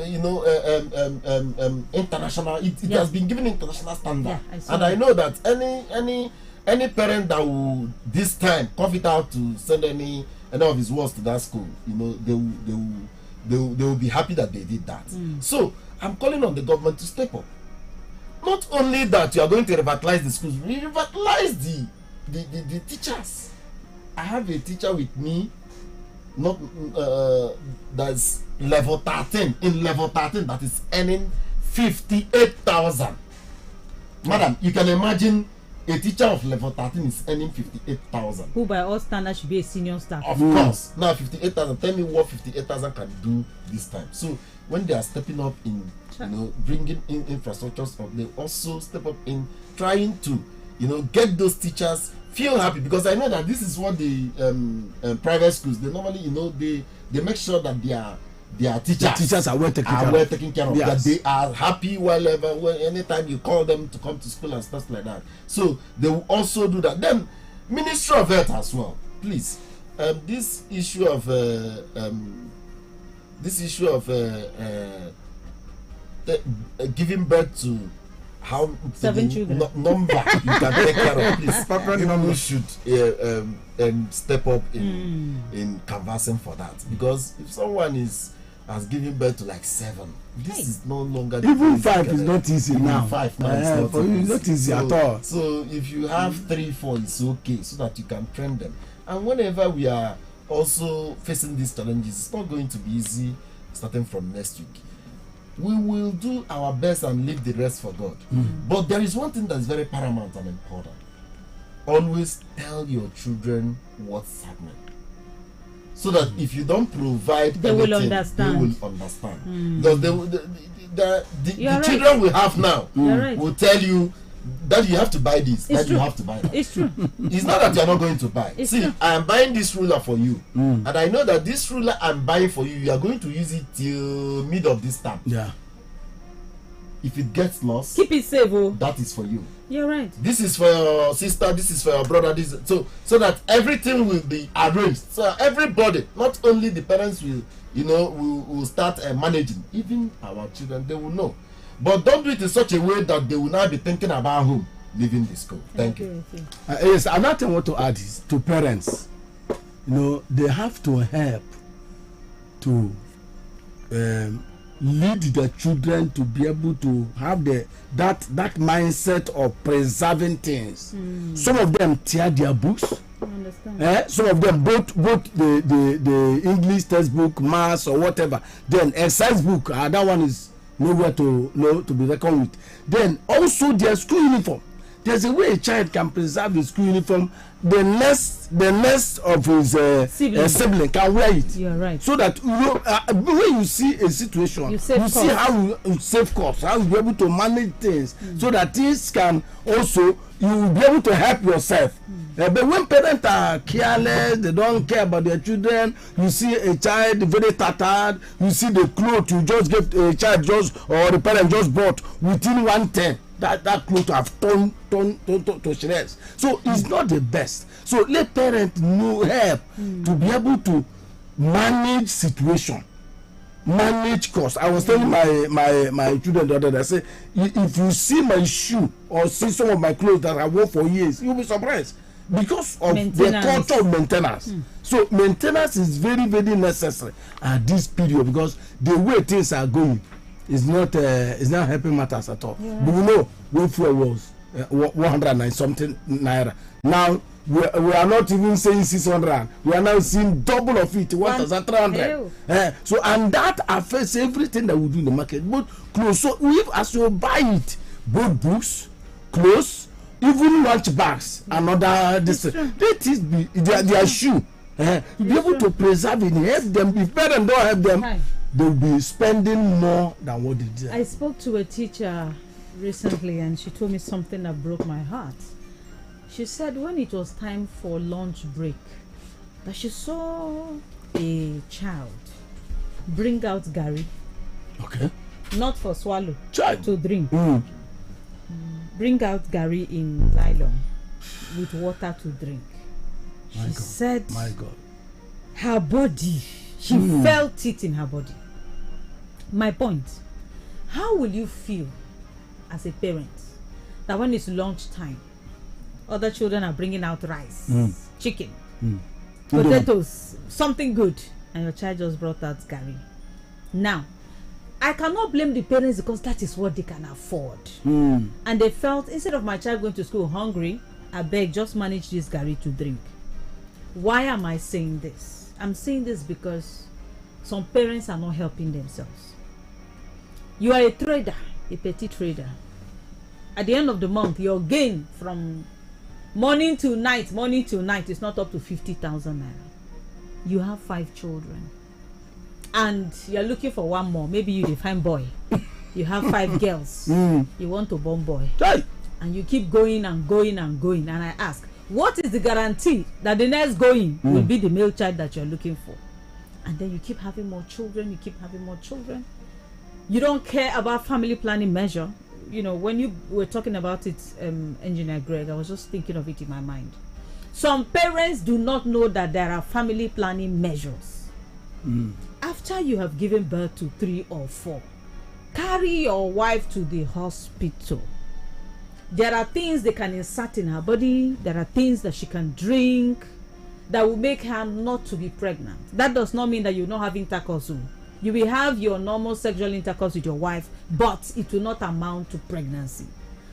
international? It has been given international standard, and I know that any parent that will this time cough it out to send any of his words to that school, they will be happy that they did that. So I'm calling on the government to step up. Not only that you are going to revitalize the schools, we revitalize the teachers. I have a teacher with me, not that's level 13. In level 13, that is earning 58,000. Madam, you can imagine a teacher of level 13 is earning 58,000. Who by all standards should be a senior staff. Of course. Now 58,000. Tell me what 58,000 can do this time. So when they are stepping up in bringing in infrastructures, they also step up in trying to get those teachers feel happy, because I know that this is what the private schools, they normally they make sure that their teachers are well taken care of, that they are happy anytime you call them to come to school and stuff like that. So they will also do that. Then Ministry of Health as well, please, this issue of giving birth to how 7 children number you can take care of, please. People should step up in canvassing for that, because if someone has given birth to like 7, this is no longer even 5 is not easy now. 5 now is not easy at all. So if you have 3, 4, it's okay, so that you can train them. And whenever we are also facing these challenges, it's not going to be easy starting from next week. We will do our best and leave the rest for God. But there is one thing that's very paramount and important. Always tell your children what's happening, so that if you don't provide they anything, will understand. They will understand. Because the children we have now will tell you that you have to buy this, that you have to buy that. It's true. It's not that you're not going to buy. See, true. I am buying this ruler for you, and I know that this ruler I'm buying for you, you are going to use it till mid of this term. Yeah. If it gets lost, keep it safe. That is for you. You're right. This is for your sister, this is for your brother, so that everything will be arranged. So everybody, not only the parents will start managing, even our children, they will know. But don't do it in such a way that they will now be thinking about whom leaving the school. Thank you. Yes, another thing I want to add is to parents. They have to help to lead the children to be able to have that mindset of preserving things. Some of them tear their books. Some of them both the English textbook, maths or whatever. Then exercise book, that one is nowhere to be reckoned with. Then also their school uniform, There's a way a child can preserve his school uniform. The next of his sibling can wear it. You're right. So that when you see a situation, you see how you save costs, how you be able to manage things, so that things can also, you will be able to help yourself. But when parents are careless, they don't care about their children, you see a child very tattered, you see the clothes you just gave a child or the parent just bought, within 1 that clothes have torn to shreds. So it's not the best. So let parents know help to be able to manage situation, manage cost. I was telling my children the other day, I say, if you see my shoe or see some of my clothes that I wore for years, you'll be surprised because of the culture of maintenance. So maintenance is very, very necessary at this period, because the way things are going is not helping matters at all. Yeah. But we know when fuel was 109 something naira. Now we are not even saying 600. We are now seeing double of it, 1,300. So and that affects everything that we do in the market, both clothes. So if as you buy it, both books, clothes, even lunch bags, and other that is their shoe. You be able to preserve it, help them. If parents don't help them, they'll be spending more than what they deserve. I spoke to a teacher recently, and she told me something that broke my heart. She said when it was time for lunch break, that she saw a child bring out Gary. Okay. Not for swallow. Child. To drink. Bring out Gary in nylon with water to drink. She said, my God, her body, she felt it in her body. My point, how will you feel as a parent that when it's lunch time, other children are bringing out rice, chicken, potatoes, something good, and your child just brought out Gary? Now, I cannot blame the parents, because that is what they can afford. And they felt, instead of my child going to school hungry, I beg, just manage this Gary to drink. Why am I saying this? I'm saying this because some parents are not helping themselves. You are a trader, a petty trader. At the end of the month, your gain from morning to night is not up to 50,000 naira. You have 5 children, and you're looking for one more. Maybe you define boy. You have 5 girls. You want to born boy, and you keep going and going and going. And I ask, what is the guarantee that the next going will be the male child that you're looking for? And then you keep having more children. You keep having more children. You don't care about family planning measure. You know, when you were talking about it, Engineer Greg, I was just thinking of it in my mind. Some parents do not know that there are family planning measures. After you have given birth to 3 or 4, carry your wife to the hospital. There are things they can insert in her body. There are things that she can drink that will make her not to be pregnant. That does not mean that you're not having intercourse. You will have your normal sexual intercourse with your wife, but it will not amount to pregnancy.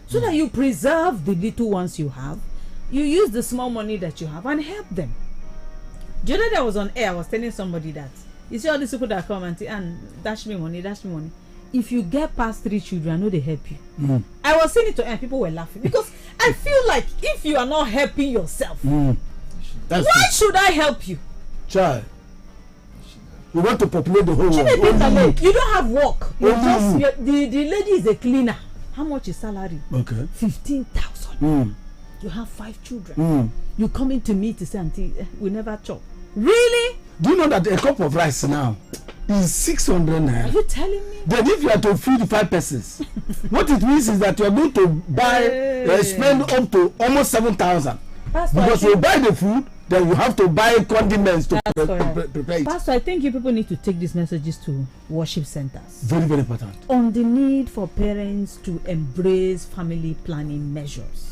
So that you preserve the little ones you have, you use the small money that you have and help them. The other day I was on air, I was telling somebody that, you see all these people that come and dash me money. If you get past 3 children, I know they help you. I was saying it to, and people were laughing, because I feel like if you are not helping yourself, why should I help you? Child, you want to populate the whole world. You don't have work. The lady is a cleaner. How much is salary? Okay. 15,000. You have 5 children. You come into me to say, auntie, we never chop. Really? Do you know that a cup of rice now is 600 naira? Are you telling me? Then if you are to feed 5 persons, what it means is that you are going to buy, spend up to almost 7,000. Because you buy the food, then you have to buy condiments to prepare it. Pastor, I think you people need to take these messages to worship centers. Very, very important. On the need for parents to embrace family planning measures.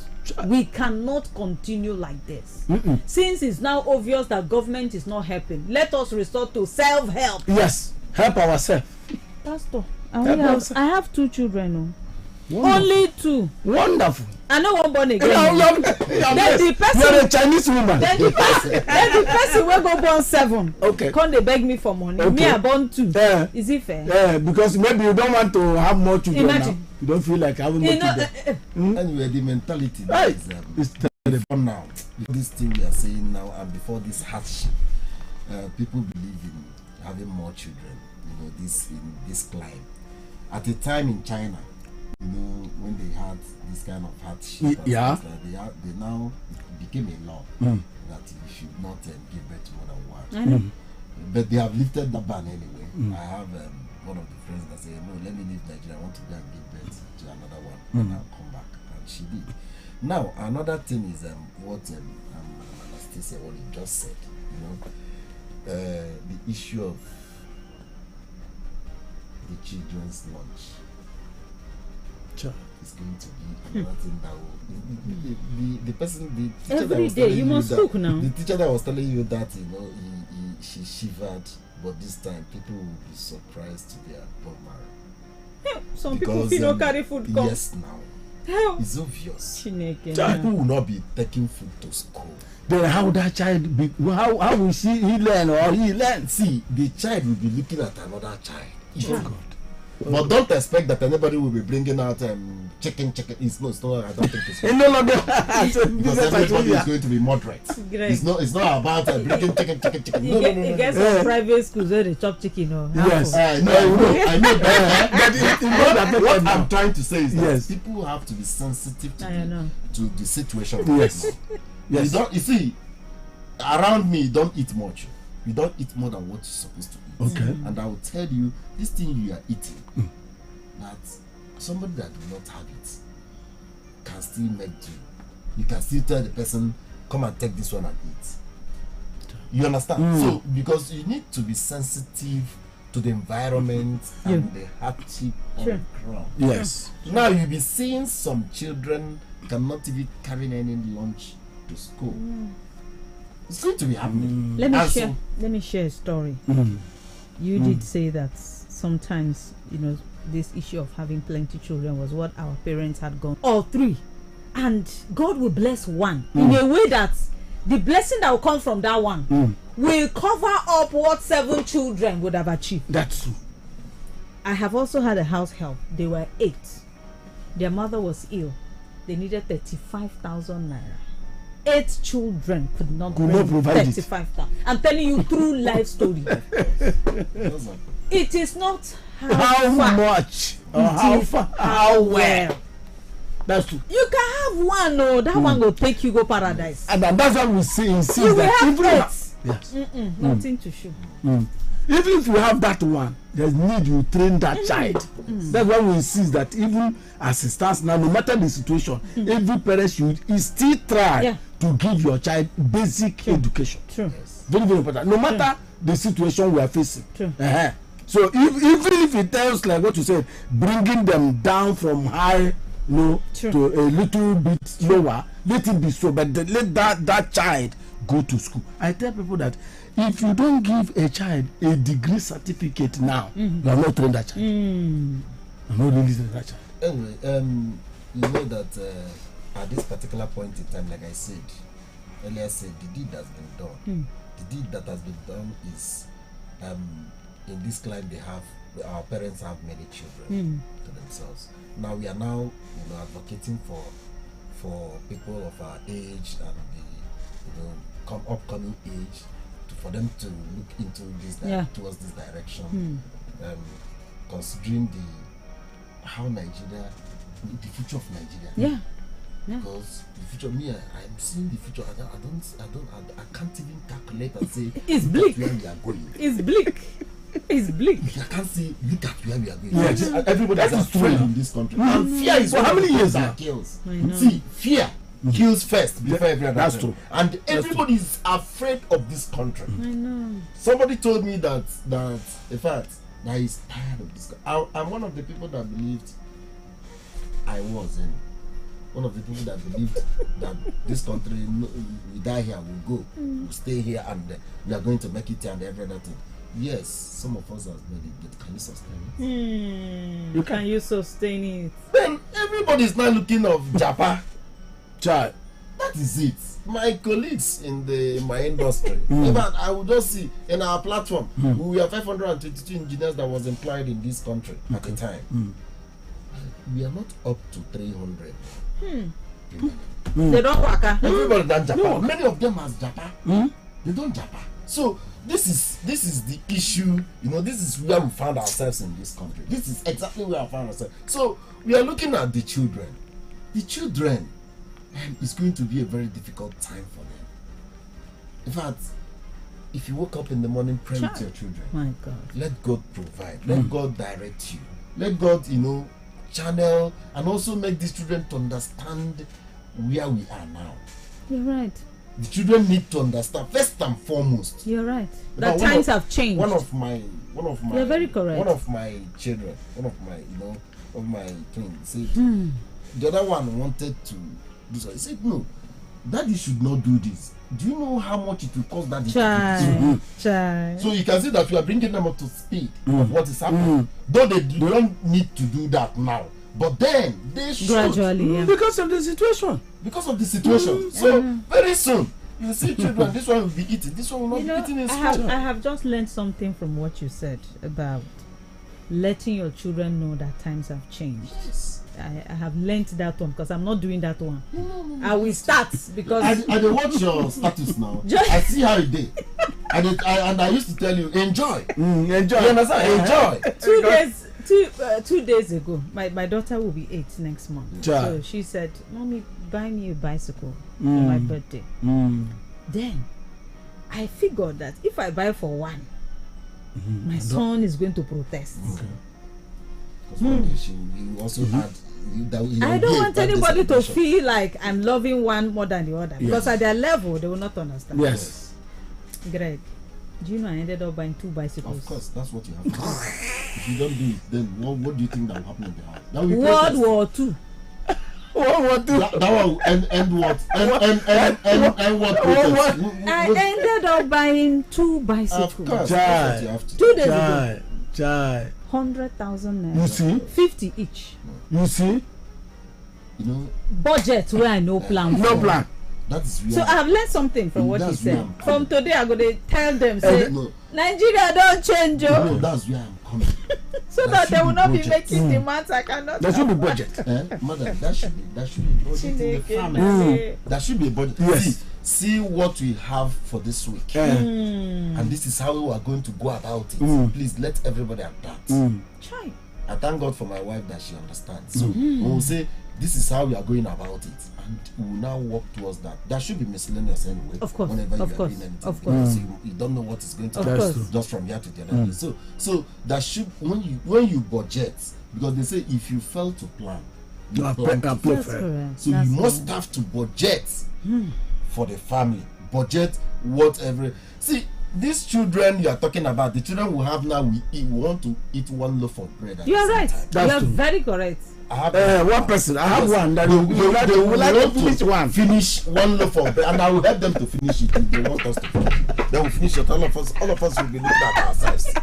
We cannot continue like this. Since it's now obvious that government is not helping, let us resort to self-help. Yes, help ourselves. Pastor, I have 2 children. Only 2. Wonderful. I know one born again. Then the person. You're a Chinese woman. Then the person will go born 7. Okay. Come they beg me for money. Okay. Me I born 2. Is it fair? Yeah, because maybe you don't want to have more children. Imagine. Now. You don't feel like having more children. Anyway, the mentality is before now, before this thing we are saying now, and before this hardship, people believe in having more children. You know, this in this climate. At a time in China, you know, when they had this kind of hardship, they now it became a law that you should not give birth to more than one. But they have lifted the ban anyway. I have one of the friends that say, no, let me leave Nigeria. I want to go and give birth to another one, and I'll come back. And she did. Now, another thing is what Anastasia what he just said. You know, the issue of the children's lunch. Sure. Is going to be another thing that will the person the teacher every that was day you must cook now. The teacher that was telling you that, you know, she shivered, but this time people will be surprised to their bone marrow. Some people feel no carry food come. Yes, now it's obvious. People will not be taking food to school. Then how that child be? How will he learn or he learn? See, the child will be looking at another child. Oh God. But don't expect that anybody will be bringing out chicken. It's not. I don't think it's. No longer. Because everybody is going to be moderate. It's not about bringing chicken. No. You get some private schools where they chop chicken or. Yes. I know that. But what I'm trying to say is that people have to be sensitive to the situation. Yes. Yes. You see, around me, you don't eat much. You don't eat more than what you're supposed to eat. Okay. And I will tell you, this thing you are eating, that somebody that do not have it can still make do. You can still tell the person, come and take this one and eat. You understand? So, because you need to be sensitive to the environment and the hardship on the ground. Yes. Now you'll be seeing some children cannot even carry any lunch to school. It's going to be happening. Let me share a story. You did say that sometimes, you know, this issue of having plenty children was what our parents had gone, or 3, and God will bless one in a way that the blessing that will come from that one will cover up what 7 children would have achieved. That's true. I have also had a house help. They were 8. Their mother was ill. They needed 35,000 naira. 8 children could not provide 35,000. I'm telling you true life story. It is not how much or how far, how well. That's true. You can have one, that one will take you go paradise. And that's what we see. You will have 8. Nothing to show. Even if you have that one, there's need you train that child. That's why we see that even as it stands now, no matter the situation, every parent should still try to give your child basic education. True. Very, very important. No matter the situation we are facing. So even if it tells, like what you said, bringing them down from high, to a little bit lower, let it be so. But let that child go to school. I tell people that if you don't give a child a degree certificate now, you are not training that child. You are not really training that child. Anyway, you know that at this particular point in time, like I said earlier, the deed has been done. The deed that has been done is in this climate our parents have many children to themselves. Now we are advocating for people of our age and the upcoming age for them to look into this towards this direction, considering how Nigeria, the future of Nigeria. Because the future, I'm seeing the future. I can't even calculate and say it's bleak. Where we are going. It's bleak. It's bleak. I can't say look at where we are going. Yes. Everybody is afraid in this country. And fear is how many years now? Kills. See, fear kills first before every other. That's true. And everybody is afraid of this country. I know. Somebody told me that in fact that he's tired of this. I'm one of the people that believed one of the people that believed that this country, we die here, we'll go, we'll stay here, and we are going to make it here and every other thing. Yes, some of us have made it, but can you sustain it? Can you sustain it? Then everybody is now looking of Japa. Child. That is it. My colleagues in my industry, in fact, I would just see in our platform, we have 522 engineers that was employed in this country at the time. We are not up to 300. They don't work. Everybody done Japa. Many of them has Japa. They don't Japa. So this is the issue. This is where we found ourselves in this country. This is exactly where I found ourselves. So we are looking at the children. The children, and it's going to be a very difficult time for them. In fact, if you woke up in the morning, pray with your children. My God. Let God provide. Let God direct you. Let God, channel and also make these children to understand where we are now. You're right. The children need to understand first and foremost. You're right. The times have changed. One of my. You're very correct. One of my children, one of my twins said, the other one wanted to do so. He said, no, Daddy should not do this. Do you know how much it will cost Daddy to do this? So you can see that we are bringing them up to speed of what is happening. Though they don't need to do that now, but then they should. Gradually, because of the situation. So very soon you see children. This one will be eating. This one will not be eating in school. I have just learned something from what you said about letting your children know that times have changed. Yes. I have learned that one because I'm not doing that one. No. I will start because I watch your status now. I see how you did. And I used to tell you, enjoy. Enjoy. You understand? Enjoy. 2 days ago, my daughter will be 8 next month. So she said, Mommy, buy me a bicycle for my birthday. Then I figured that if I buy for one, my son is going to protest. You also had. I don't want anybody to feel like I'm loving one more than the other because at their level they will not understand. Yes. Greg, do you know I ended up buying 2 bicycles? Of course, that's what you have to do. If you don't do it, then what do you think that will happen in the house? World War II. World War II. That one end what? End what? I ended up buying 2 bicycles. Of course, that's what you have to do. 2 days ago. 100,000 naira. You see? 50 each. You see? Budget where I no plan. No plan. That is real. So I have learned something from what he said. From today, I'm going to tell them, say, Nigeria don't change. No, that's where I'm coming. So that they will not be making demands I cannot. There should be budget. Madam, that should be budget in the family. There should be a budget. Yes. See what we have for this week. And this is how we are going to go about it. Please let everybody adapt. Try. I thank God for my wife that she understands. So we will say this is how we are going about it, and we will now work towards that. There should be miscellaneous anyway. Of course. Whenever you are doing anything, because you don't know what is going to happen just from here to the other day. So that should when you budget, because they say if you fail to plan, you plan to fail. So you must have to budget for the family. Budget whatever. See, these children you are talking about, the children we have now, we want to eat one loaf of bread. You are right. You are very correct. I have one person. I have one that will like to finish one loaf of bread, and I will help them to finish it if they want us to finish it. They will finish it. All of us will be looking at ourselves.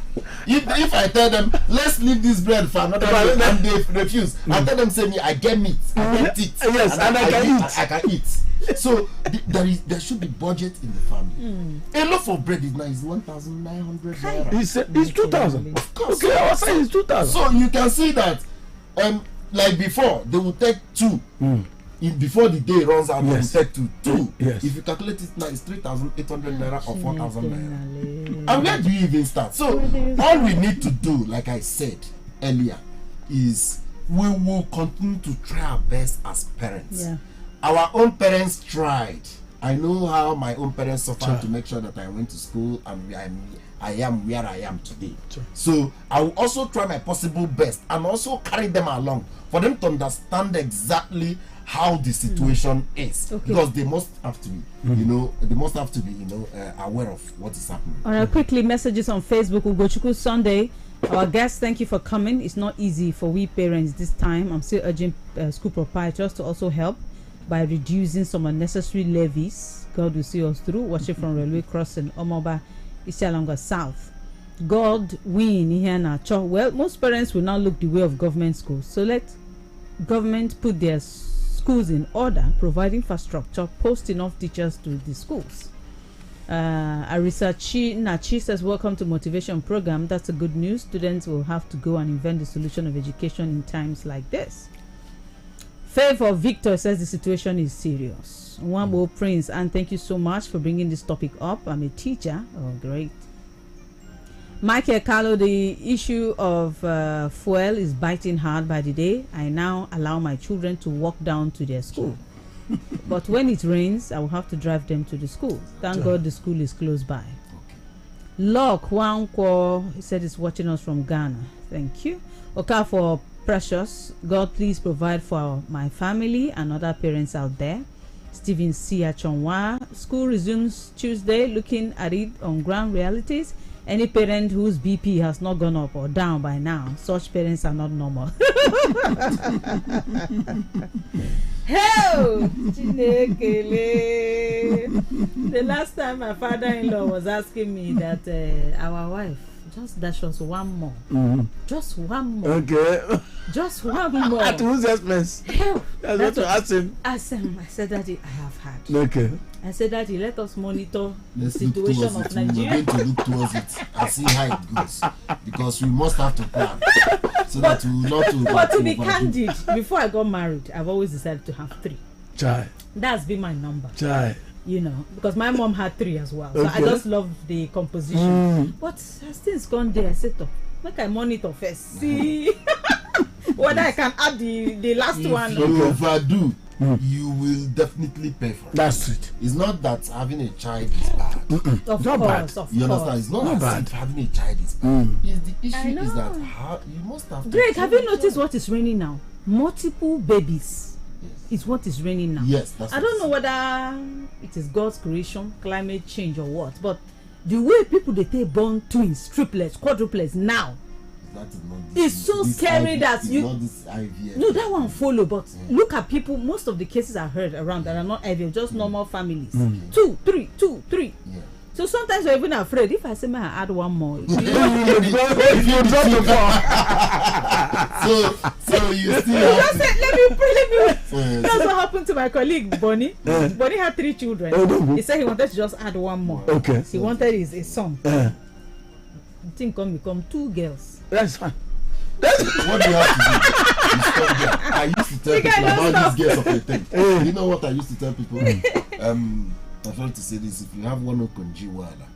If I tell them let's leave this bread for another day and they refuse, I tell them say me I get meat, I get it, yes, and I can eat. So there should be budget in the family. A loaf of bread is 1,900 naira. It's 2,000. Of course. Okay, I was saying it's 2,000. So you can see that, like before, they will take 2. Before the day runs out, they will take 2. Yes. If you calculate it now, it's 3,800 naira or 4,000 naira. And where do you even start? So all we need to do, like I said earlier, is we will continue to try our best as parents. Yeah. Our own parents tried. I know how my own parents suffered to make sure that I went to school and I am where I am today. So I will also try my possible best and also carry them along for them to understand exactly how the situation is, because they must have to be, aware of what is happening. All right, quickly, messages on Facebook. Ugochukwu Sunday. Our guests, thank you for coming. It's not easy for we parents this time. I'm still urging school proprietors to also help by reducing some unnecessary levies. God will see us through. Watching from Railway Crossing, Omoba, Isialonga South. God win here now. Well, most parents will now look the way of government schools. So let government put their schools in order, provide infrastructure, post enough teachers to the schools. Arisa Nachi says, welcome to motivation program. That's a good news. Students will have to go and invent the solution of education in times like this. Favor Victor says the situation is serious. Wambo Prince, and thank you so much for bringing this topic up. I'm a teacher. Oh, great. Michael Carlo, the issue of fuel is biting hard by the day. I now allow my children to walk down to their school. But when it rains, I will have to drive them to the school. Thank God the school is close by. Lok Wankwo, he said he's watching us from Ghana. Thank you. Okay, for Precious, God please provide for my family and other parents out there. Stephen C. Achonwa, school resumes Tuesday. Looking at it on ground realities, any parent whose BP has not gone up or down by now, such parents are not normal. Hell, the last time my father-in-law was asking me that our wife just dash us one more, just one more, okay, just one more. At whose expense? That's what to ask him. I said, Daddy, I have had. Okay. I said, Daddy, let us monitor the situation of Nigeria. We're going to look towards it and see how it goes, because we must have to plan so that we will not. But to be candid, before I got married, I've always decided to have 3. Chai. That's been my number. Chai. You know, because my mom had 3 as well. So I just love the composition. But as things gone there, I said, make I monitor first. See whether I can add the last one. If you overdo, you will definitely pay for it. That's it. It's not that having a child is bad. Of not course, bad. You understand? It's not bad. Having a child is bad. The issue is that you must have. Greg, have you noticed what is raining now? Multiple babies. Is what is raining now. Yes, that's I don't know whether it is God's creation, climate change, or what, but the way people they take born twins, triplets, quadruplets now, that is not it's so scary that you. Not this IVF. No, that one follow, but look at people. Most of the cases I heard around that are not IVF, just normal families. 2, 3, 2, 3. Yeah. So sometimes you're even afraid. If I say, may I add one more? You drop the ball. So you still just said, let me pray. That's what happened to my colleague Bonnie. Bonnie had 3 children. He said he wanted to just add one more. Okay. He wanted his son. The thing become 2 girls. That's fine. What do you have to do? You stop there. I used to tell people about these girls of a thing. You know what I used to tell people? I'm sorry to say this: if you have one Okonji-Iweala,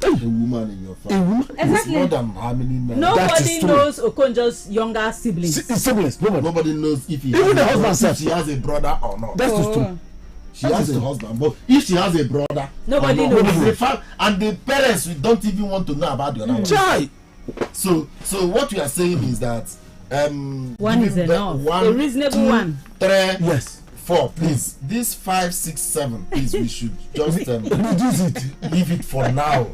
a woman in your family, exactly. It's more than how many men. Nobody knows Okonjo's younger siblings. Siblings, nobody knows if he even the husband if she has a brother or not. That's true. She has a husband, but if she has a brother, nobody knows. And the parents don't even want to know about the other one. So what we are saying is that one is enough. A reasonable 2, one. 3, yes. 4, please. This 5, 6, 7, please. We should just leave it for now.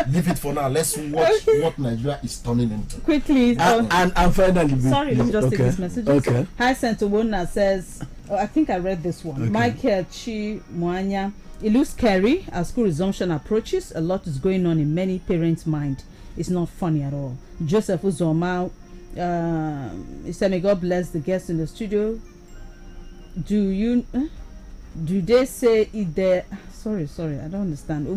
Leave it for now. Let's watch what Nigeria is turning into. Quickly. And finally. Sorry, let me just take this message. Okay. Hi, Sentobona says, I think I read this one. Okay. Michael Chi Mwanya. It looks scary as school resumption approaches. A lot is going on in many parents' mind. It's not funny at all. Joseph Uzoma, he said, may God bless the guests in the studio. Do they say it there? Sorry, I don't understand.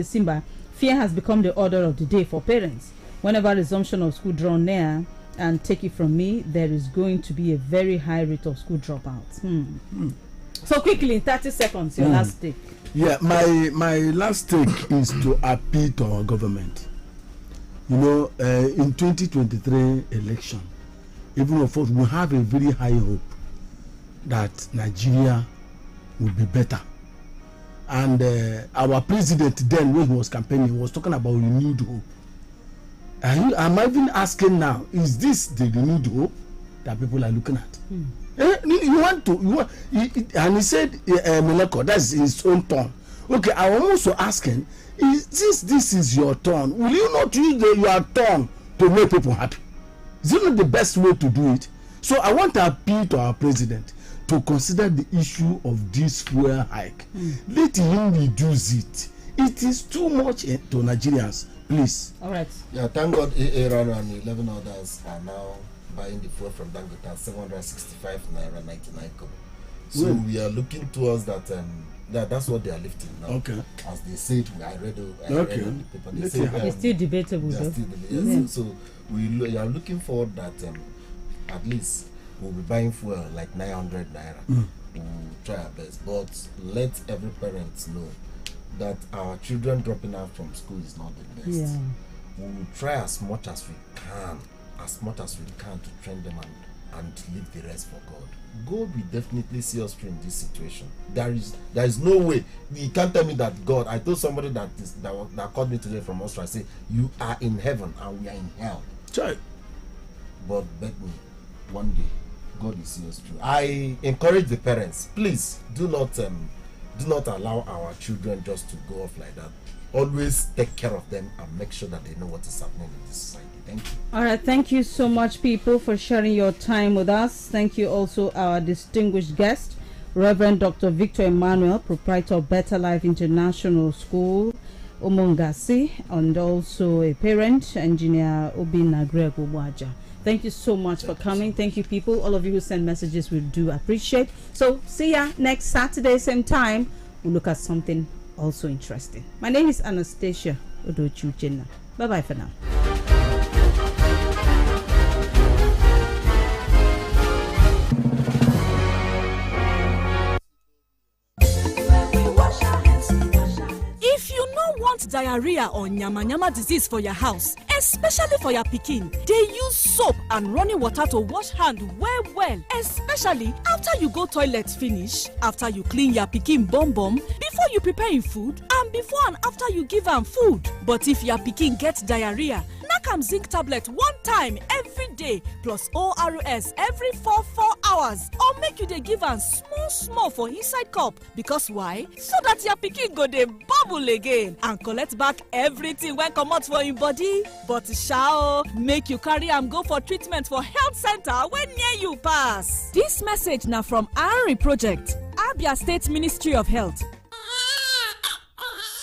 Simba, fear has become the order of the day for parents. Whenever resumption of school draw near, and take it from me, there is going to be a very high rate of school dropouts. So quickly, in 30 seconds, your last take. Yeah, my last take is to appeal to our government. You know, in 2023 election, even of course, we have a very high hope that Nigeria will be better. And our president then, when he was campaigning, was talking about renewed hope. I'm even asking now, is this the renewed hope that people are looking at? And he said, Meleko, that's his own turn. Okay, I'm also asking, this is your turn. Will you not use your turn to make people happy? Is it not the best way to do it? So I want to appeal to our president to consider the issue of this fuel hike. Let him reduce it. It is too much to Nigerians. please. All right. Yeah, thank God Aaron and 11 others are now buying the fuel from Dangote at 765 naira 99 kobo. So we are looking towards that. That's what they are lifting now. Okay. As they said, I read on the paper. They say, it's still debatable, though. So we are looking forward that at least we'll be buying fuel like 900 naira. We'll try our best, but let every parent know that our children dropping out from school is not the best. Yeah. We will try as much as we can to train them and leave the rest for God. God will definitely see us through in this situation. There is no way. You can't tell me that God. I told somebody that called me today from Australia. I say, you are in heaven and we are in hell. Child. But bet me, one day God will see us through. I encourage the parents, please do not allow our children just to go off like that. Always take care of them and make sure that they know what is happening in this society. Thank you. All right, thank you so much, people, for sharing your time with us. Thank you also our distinguished guest, Reverend Dr. Victor Emmanuel, proprietor of Better Life International School, Omongasi, and also a parent, Engineer Obina Greg Obwaja. Thank you so much for coming. Thank you, people. All of you who send messages, we do appreciate. So, see ya next Saturday, same time. We'll look at something also interesting. My name is Anastasia Odochi Uchenna. Bye-bye for now. If you no want diarrhea or nyama disease for your house, especially for your pikin, dey use soap and running water to wash hand well, especially after you go toilet finish, after you clean your pikin bum, before you prepare him food, and before and after you give am food. But if your pikin get diarrhea, knack am zinc tablet one time every day plus ORS every 4 hours, or make you dey give am small for inside cup. Because why? So that your pikin go dey bubble again and collect back everything wey comot for im body. But sha make you carry am go for treatment for health center wey near you pass. Dis message na from Henry Project, Abia State Ministry of Health.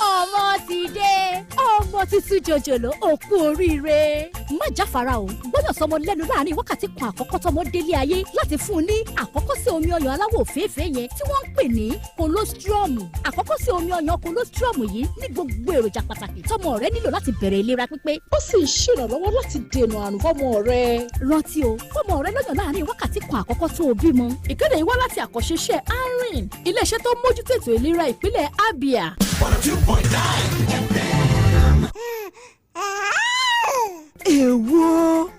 ọmọ ti dé ọmọ títún jòjòló òkú oríire má jáfara o gbọ́dọ̀ sọmọ lẹ́nu láàrin wákàtí kan àkọ́kọ́ tọmọ délé ayé láti fún un ní àkọ́kọ́ sí omi ọyàn aláwọ̀ òféèfé yẹn tí wọ́n ń pè ní colostrum. àkọ́kọ́ sí omi ọyàn colostrum yìí ní gbogbo èròjà pàtàkì tọmọ rẹ nílò láti bẹ̀rẹ̀ ìlera pípé. ó sì ń ṣèrànlọ́wọ́ láti dènà àrùn fọ́mọ rẹ. rántí o fọ́mọ rẹ lọ́yàn láàrin wákàtí kan àkọ́kọ́ tó o bímọ. ìkéde yìí wá láti àkọ́ṣeṣẹ́ Arin iléeṣẹ́ tó mójútó ètò ìlera ìpínlẹ̀ Abia. 102.9 FM. Ewo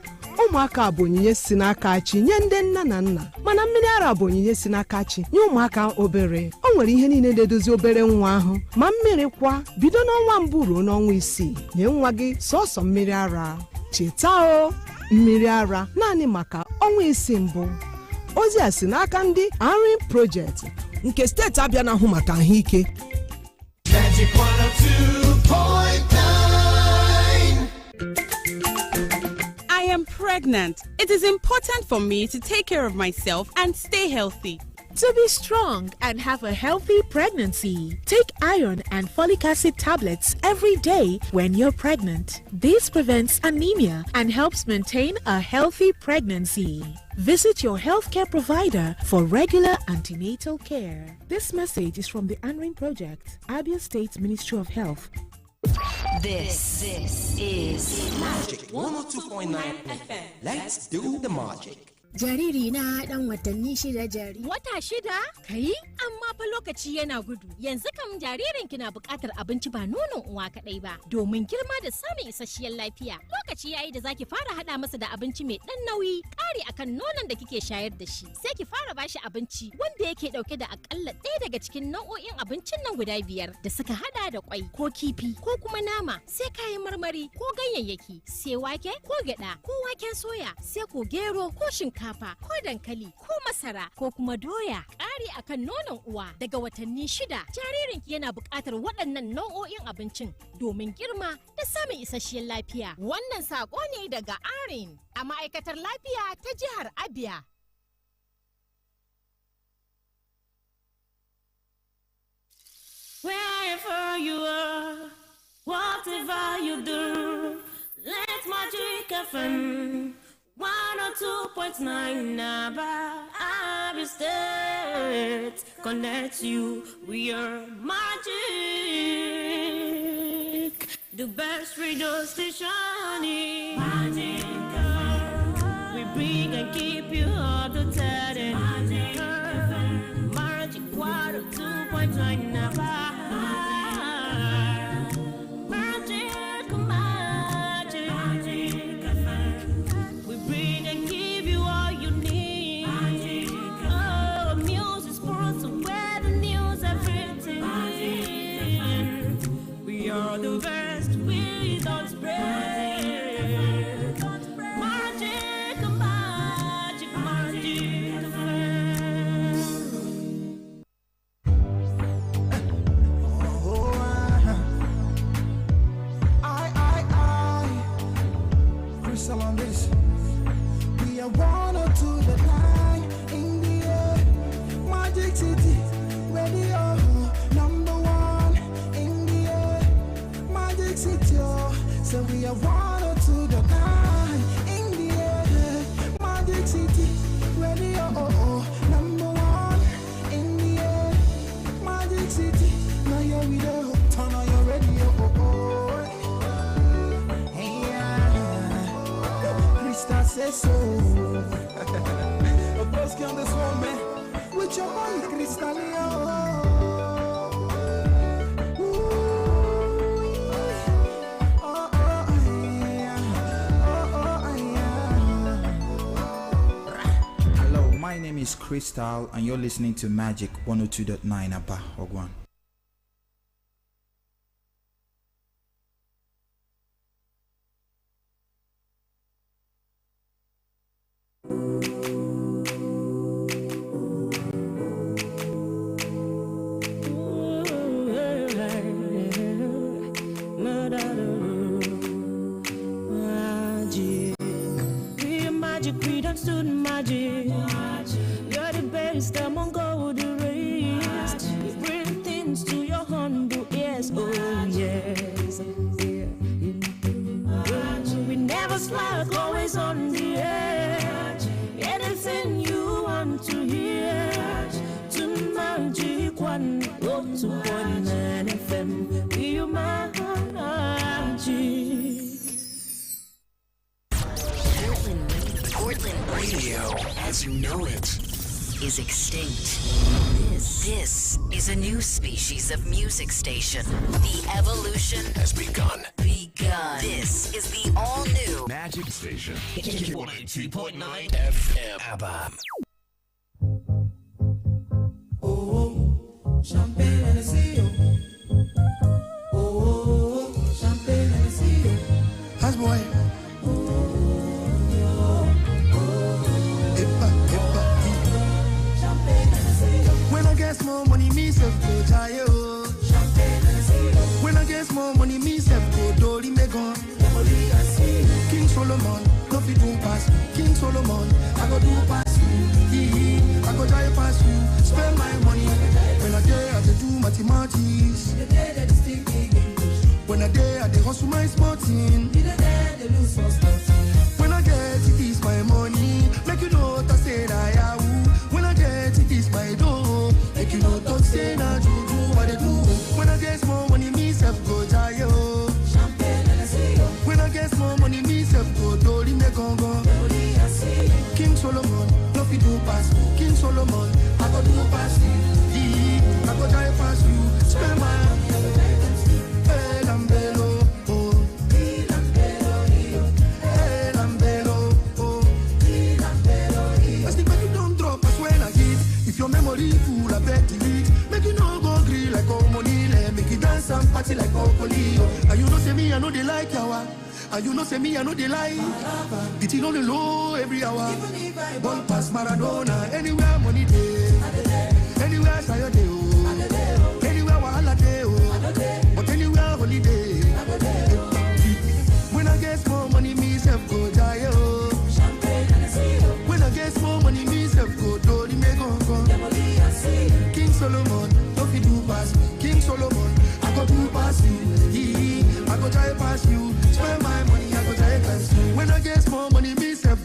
ụmụaka bụ onyinye si n'aka chi nye ndị nna na nna, mana mmiri ara bụ onyinye si n'aka chi nye ụmụaka obere. O nwere ihe niile na-edozi obere nwa ahụ, ma mmiri kwa bido n'ọnwa mbụ ruo n'ọnwa 6. nye nwa gị sọsọ mmiri ara. Cheta o, mmiri ara naanị maka ọnwa 6 mbụ. Ozi a si n'aka ndị Arin Project nke steeti Abia na-ahụ maka ahụike. Magic 102.9. I am pregnant. It is important for me to take care of myself and stay healthy. To be strong and have a healthy pregnancy, take iron and folic acid tablets every day when you're pregnant. This prevents anemia and helps maintain a healthy pregnancy. Visit your healthcare provider for regular antenatal care. This message is from the Anrin Project, Abia State Ministry of Health. This is Magic 102.9 FM. Let's do the magic. Jariri na dan watanni 6 jari. Wata 6? Kai, amma fa lokaci yana gudu. Yanzu kam jaririn ki na buƙatar abinci ba nonon uwa kadai ba, domin girma da samun isasshiyar lafiya. Lokaci yayi da zaki fara hada masa da abinci mai dan nauyi, ƙari akan nonon da kike shayar da shi. Sai ki fara bashi abinci wanda yake dauke da akalla ɗaya daga cikin nau'o'in abincin nan guda 5 da suka hada da kwai ko kifi ko kuma nama, sai kayan marmari ko ganyayyaki, sai wake ko gyada ko waken soya, sai ko gero ko shinkafa ko dankali ko masara ko kuma doya. Ƙari akan nonon uwa daga watanni 6 jaririnki yana buƙatar waɗannan nau'o'in abincin domin girma da samun isasshiyar lafiya. Wannan saƙo ne daga Arin a ma'aikatar lafiya ta jihar Abia. Wherever you are, whatever you do, let Magic FM 102.9 Naba Abby State connect you with your magic. The best radio station is Magic FM. We bring and keep you up to date. Magic FM. Magic 102.9 Naba. You're the best, we don't spread. Magic, magic, magic. Crystal on this. We are 102.9 in the air. Magic City, radio number 1 in the air. Magic City, so we are 102.9 in the air. Magic City, radio number 1 in the air. Magic City, now you're with us. Turn on your radio. Crystal says so. A boss can this one, man. With your boy, Crystal. Hello, my name is Crystal, and you're listening to Magic 102.9 Abba Ogwan. You're the best among all the rest. Bring things to your humble ears, oh yes. We never slack, always on the edge. Anything you want to hear, to Magic 102.9 FM. Be your magic. Portland radio, as you know it, is extinct. This is a new species of music station. The evolution has begun. This is the all-new Magic Station. 102.9 FM. ABBA. Oh, champagne and a seal. Oh, champagne and a seal. Has boy. When I get more money, me self go jail. When I get more money, me self go dolly me gone. King Solomon, no fit do pass. King Solomon, I go do pass you. I go try pass you. Spend my money. When I day I do mathematics. When I day I hustle my sporting. When I get it is my money. Make you know what I said I am. When I get it is my dough. Make you know what I say na juju what they do. When I get more money, me self go jail. When I get more money, me self go dolly me gongo. King Solomon, no fit do pass. King Solomon, I go do pass you. I go try pass you. Spend my hey Lambelo, oh. Hey Lambelo, oh. I think when you don't drop, I swear I hit. If your memory full, I bet delete. Make you no go green like Omonile. Make you dance and party like Okolio. And you know say me, I know they like yawa. And you know say me, I know they lie. It's on the low every hour. Ball pass Maradona. Anywhere money day. Anywhere Saturday. Anywhere Wahala day. But anywhere holiday. When I get more money, me self go jail. When I get more money, me self go dolly me go. King Solomon, don't fit do pass. King Solomon, I go do pass you. I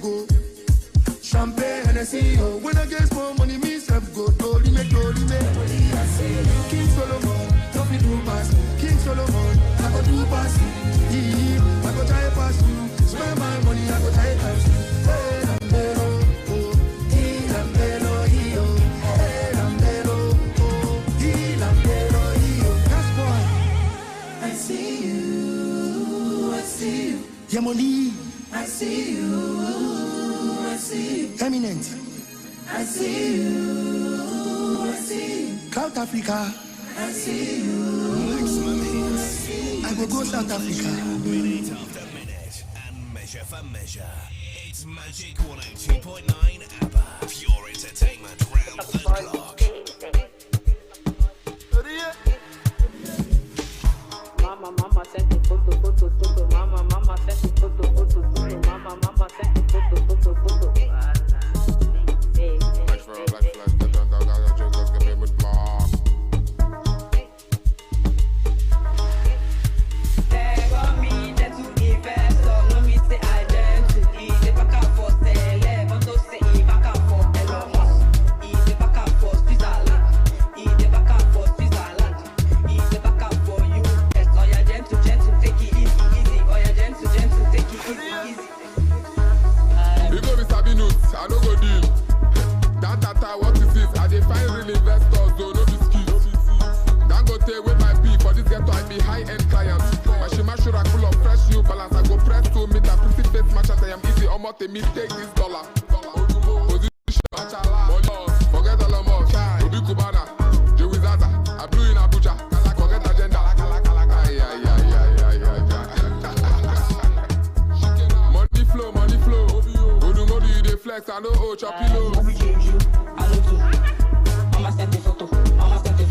go. Champagne Hennessy, oh. When I get more money, me self go. Tori me. King Solomon, don't be do pass. King Solomon, I go do pass. I go try pass you. Spend my money, I go try pass you. Hey, Lambero, oh. He Lambero, he oh. Hey, Lambero, oh. He Lambero, he oh. That's boy. I see you. Yamoli, I see you. Eminent, I see you. South Africa, I see you. I will go South Africa. Minute after minute and measure for measure. It's Magic 102.9 ABBA. Pure entertainment round the clock. Mama sent the photo. Mama sent the photo. Mama sent the photo. Black flash, get down, just get me with block. I don't go deal. That what is this? I define real investors, though no be skills. Dangote with my P for this ghetto, I be high-end client. My shima shura full of fresh new balance. I go press to meet a pretty face match as I am easy. Almost a mistake this dollar. Position, money, forget all of us. Obi Kubana, Joey Zaza. I blew in Abuja. Forget agenda. Money flow. Odumodu, you dey flex, I know Chapilo. Mama sent the photo. Mama sent the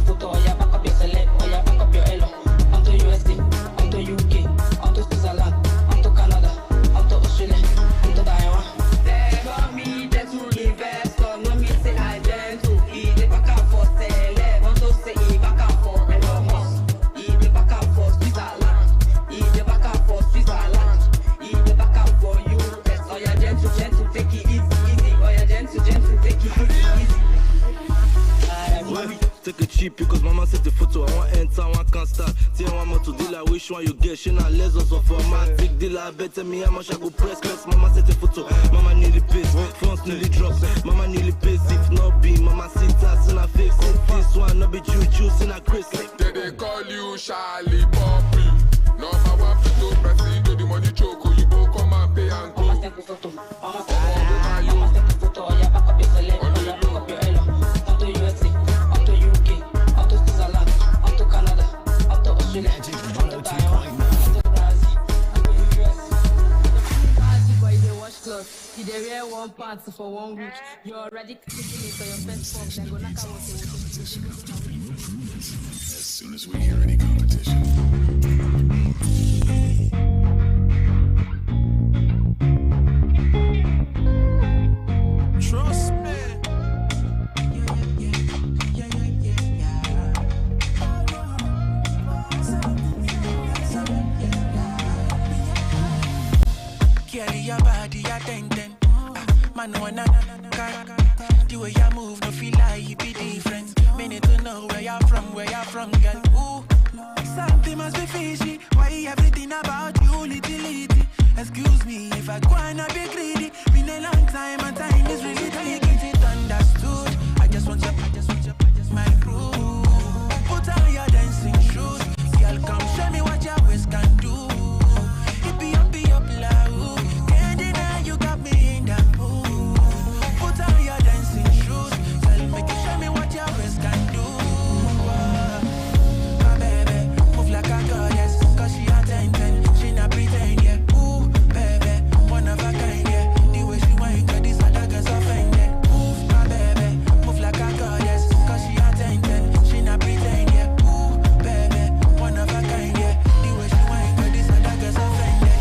photo. Oh yeah, back up your select. Oh yeah, back up your elo. Onto USA, onto UK, onto Switzerland, onto Canada, onto Australia, onto Taiwan. They got me there to invest. No me say I dare to eat the back and forth. Select. Want to say back and forth. Eat the back and forth Switzerland. Eat the back and forth Switzerland. Eat the back and forth US. Oh yeah, gentle, take it easy. Oh yeah, gentle, take it easy. Take it cheap because mama set the photo. I want enter, I can't start. Say I want more to deal. I wish one you get. She not less or for man. Big deal. I bet me how much I go press. Mama set the photo. Mama nearly pays. Funds nearly drop. Mama nearly pays. If not be, mama sit us in her face. This one not be juice in her Chris. They call you Charlie Poppy. Number one to proceed to the money choke. You go come and pay and go. Mama set the photo. Mama set the photo. Oh yeah, back up your select. Oh yeah, back up your elo. Onto USA, onto UK, onto Switzerland, onto Canada, onto Australia, onto Taiwan, onto Brazil, onto US. Party boy, they wash clothes. You dey wear one pants for 1 week. You're already clicking it for your first form. Then go knock out As soon as we hear any competition. Trust me. Carry your body, your ten. Man, wanna the way you move, no feel like it be different. Me need to know where you're from, girl. Ooh, something must be fishy. Why everything about you, little? Excuse me if I go and I be greedy. Been a long time and time is really taking it understood. I just want you, my crew. Put on your dancing shoes, girl. Come show me what your waist can do. It be up loud. Can't deny you got me in the mood. Put on your dancing shoes, girl. Make you show me what your waist can do. My baby, move like a goddess, 'cause she a 10. She not pretend, yeah. Ooh, baby, one of a kind, yeah. The way she whine, got these other girls offended. Move, my baby, move like a goddess, 'cause she a 10. She not pretend, yeah. Ooh, baby, one of a kind, yeah. The way she whine, got these other girls offended.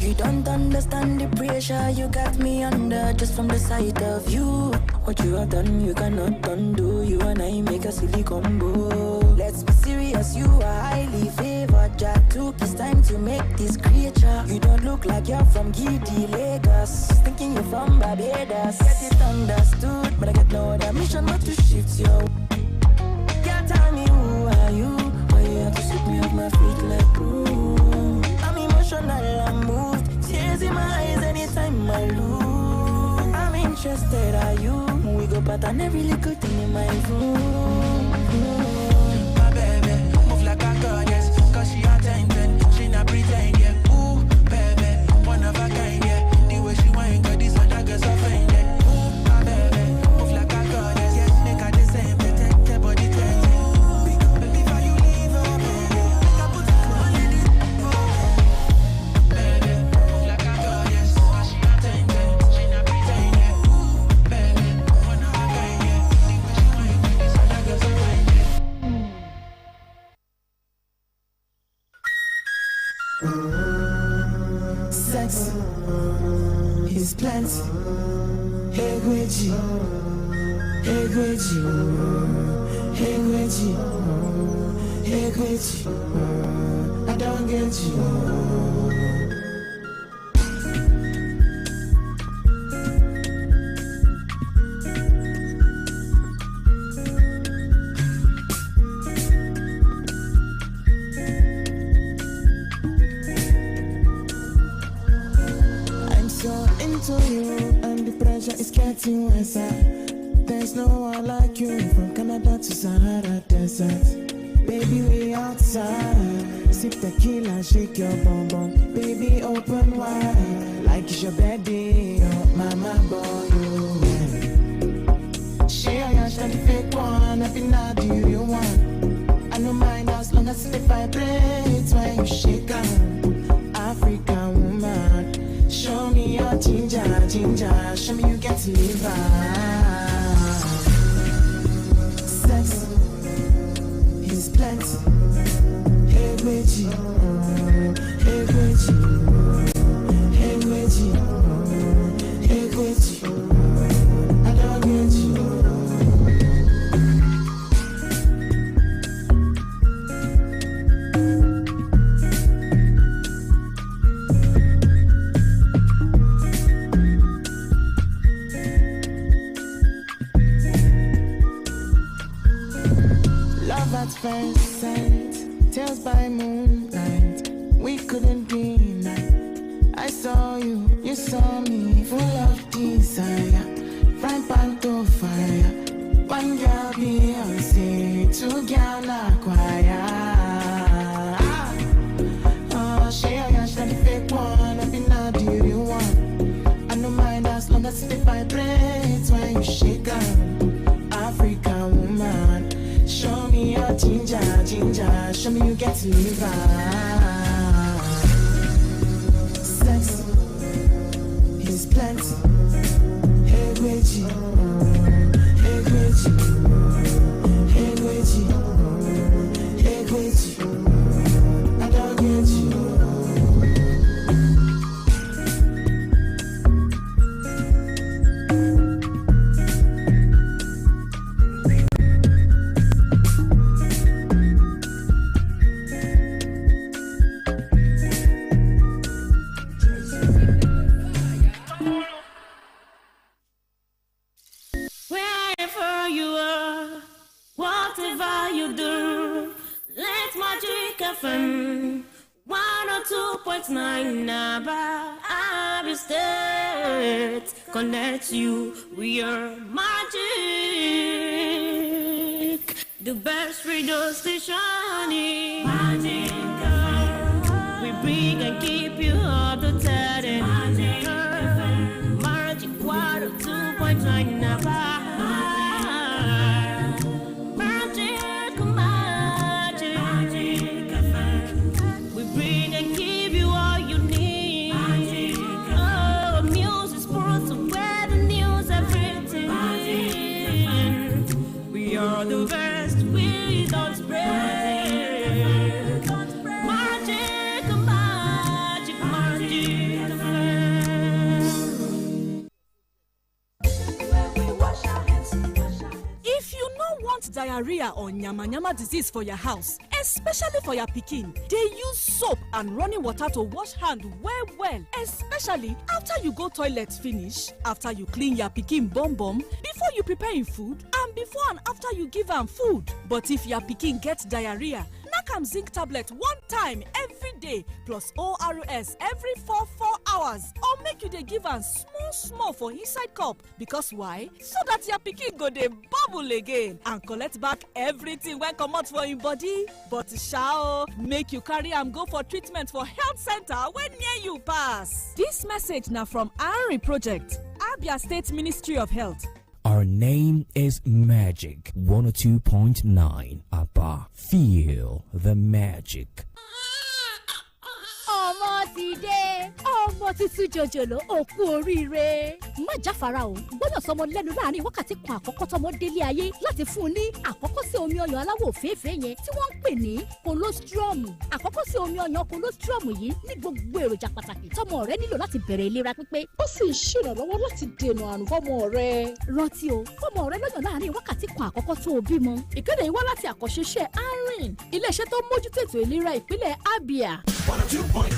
You don't understand the pressure you got me under just from the sight of you. What you have done, you cannot undo. You and I make a silly combo. Let's be serious, you are highly favored. Jah took his time to make this creature. You don't look like you're from Giddy, Lagos. Thinking you're from Barbados. Get it understood, but I get no other mission but to shift yo. Can't tell me who are you? Why you have to sweep me off my feet like glue? I'm emotional, I'm moved. Tears in my eyes anytime I lose. I'm interested, are you? We go pattern every little thing in my room. My baby, move like a goddess. Cause she attention, she not pretend, yeah. Ooh, baby, one of a kind, yeah. The way she whine, got these other girls offended. Ooh, my baby, move like a goddess, yeah. Make her the same, protect her body cleansing. Before you leave, oh baby, make her put it on you. Baby, move like a goddess. Cause she attention, she not pretend, yeah. Ooh, baby, one of a kind, yeah. The way she whine, got these other girls offended. Sex is plenty. Hey, Gucci. Hey, Gucci. Hey, Gucci. Hey, Gucci. I don't get you. I'm so into you, and the pressure is getting worse. There's no one like you from Canada to Sahara Desert. Baby, we outside. Sip tequila, shake your bum bum. Baby, open wide, like it's your birthday. Oh, mama boy, you. Share your shiny fake one. Every night, do you want? I don't mind as long as it vibrates when you shake on. African woman, show me your ginger, ginger. Show me you get to live. Sex is plenty. Hey, Gucci. Hey, Gucci. Hey, Gucci. Hey, Gucci. I don't get you. Love at first sight, tales by moonlight. We couldn't deny. I saw you, you saw me, full of desire. Frying pan to fire. One girl Beyonce, two girl La Choir. Oh, share your shiny fake one. I've been out, do you want? I don't mind as long as it vibrates when you shake on. African woman, show me your ginger, ginger. Show me you get to live. Sex is plenty. Hey, Gucci. Hey, Gucci. Hey, Gucci. Hey, Gucci. I don't get you. Wherever you are, whatever you do, let Magic FM 102.9 Aba Abia State connect you. We are Magic, the best radio station in Magic. We bring and keep you up to date. Magic 102.9 Aba. We bring and give you all you need. Oh, music, sports, weather, news, everything. We are the best. We don't spread. Magic, magic, magic. If you no want diarrhea or nyama-nyama disease for your house, especially for your pikin. Dey use soap and running water to wash hand well well, especially after you go toilet finish, after you clean your pikin bum bum, before you prepare im food, and before and after you give am food. But if your pikin get diarrhea, knack am zinc tablet one time every day plus ORS every 4 hours, or make you dey give am small for inside cup. Because why? So that your pikin go dey bubble again and collect back everything wey comot for im body. But sha make you carry am go for treatment for health center wey near you pass. Dis message na from Henry Project, Abia State Ministry of Health. Our name is Magic 102.9 Abba. Feel the magic. ọmọ ti dé ọmọ títún jòjòló òkú oríire má jáfara o gbọ́dọ̀ sọmọ lẹ́nu láàrin wákàtí kan àkọ́kọ́ tọmọ délé ayé láti fún un ní àkọ́kọ́ sí omi ọyàn aláwọ̀ òféèfé yẹn tí wọ́n ń pè ní colostrum. àkọ́kọ́ sí omi ọyàn colostrum yìí ní gbogbo èròjà pàtàkì tọmọ rẹ nílò láti bẹ̀rẹ̀ ìlera pípé. ó sì ń ṣèrànlọ́wọ́ láti dènà àrùn fọ́mọ rẹ. rántí o fọ́mọ rẹ lọ́yàn láàrin wákàtí kan àkọ́kọ́ tó o bímọ. ìkéde yìí wá láti àkọ́ṣeṣẹ́ Arin iléeṣẹ́ tó mójútó ètò ìlera ìpínlẹ̀ Abia. 102.9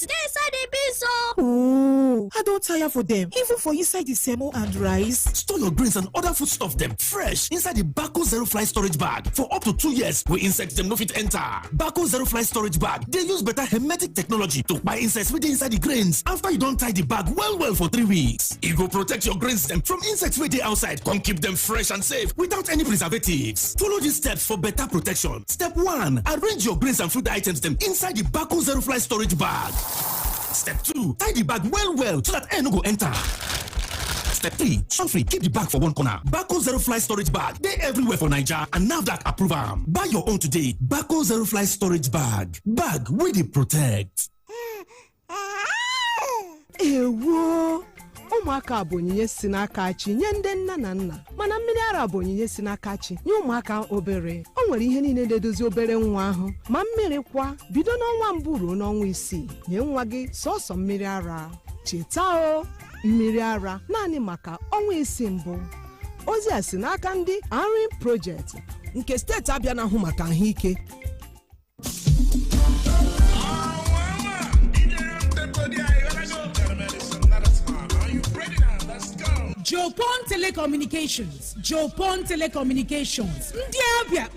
Dey inside the bin so. Oh, I don't tire for them. Even for inside the semo and rice. Store your grains and other foodstuff them fresh inside the Bako Zero Fly storage bag for up to 2 years. Where insects them no fit enter. Bako Zero Fly storage bag. They use better hermetic technology to buy insects within inside the grains. After you don't tie the bag well for 3 weeks, it will protect your grains them from insects waiting outside. Come keep them fresh and safe without any preservatives. Follow these steps for better protection. Step 1: arrange your grains and food items them inside the Bako Zero Fly storage bag. Step 2: tie the bag well so that air no go enter. Step 3: sun-free, keep the bag for one corner. Bako Zero Fly storage bag. They everywhere for Naija and NAFDAC approve am. Buy your own today. Bako Zero Fly storage bag. Bag wey dey protect. Ewo ụmụaka bụ onyinye si n'aka chi nye ndị nna na nna, mana mmiri ara bụ onyinye si n'aka chi nye ụmụaka obere. O nwere ihe niile na-edozi obere nwa ahụ, ma mmiri kwa bido n'ọnwa mbụ ruo n'ọnwa 6. nye nwa gị sọsọ mmiri ara. Cheta o, mmiri ara naanị maka ọnwa 6 mbụ. Ozi a si n'aka ndị Henry Project nke steeti Abia na-ahụ maka ahụike. Jopon Telecommunications ndị Abia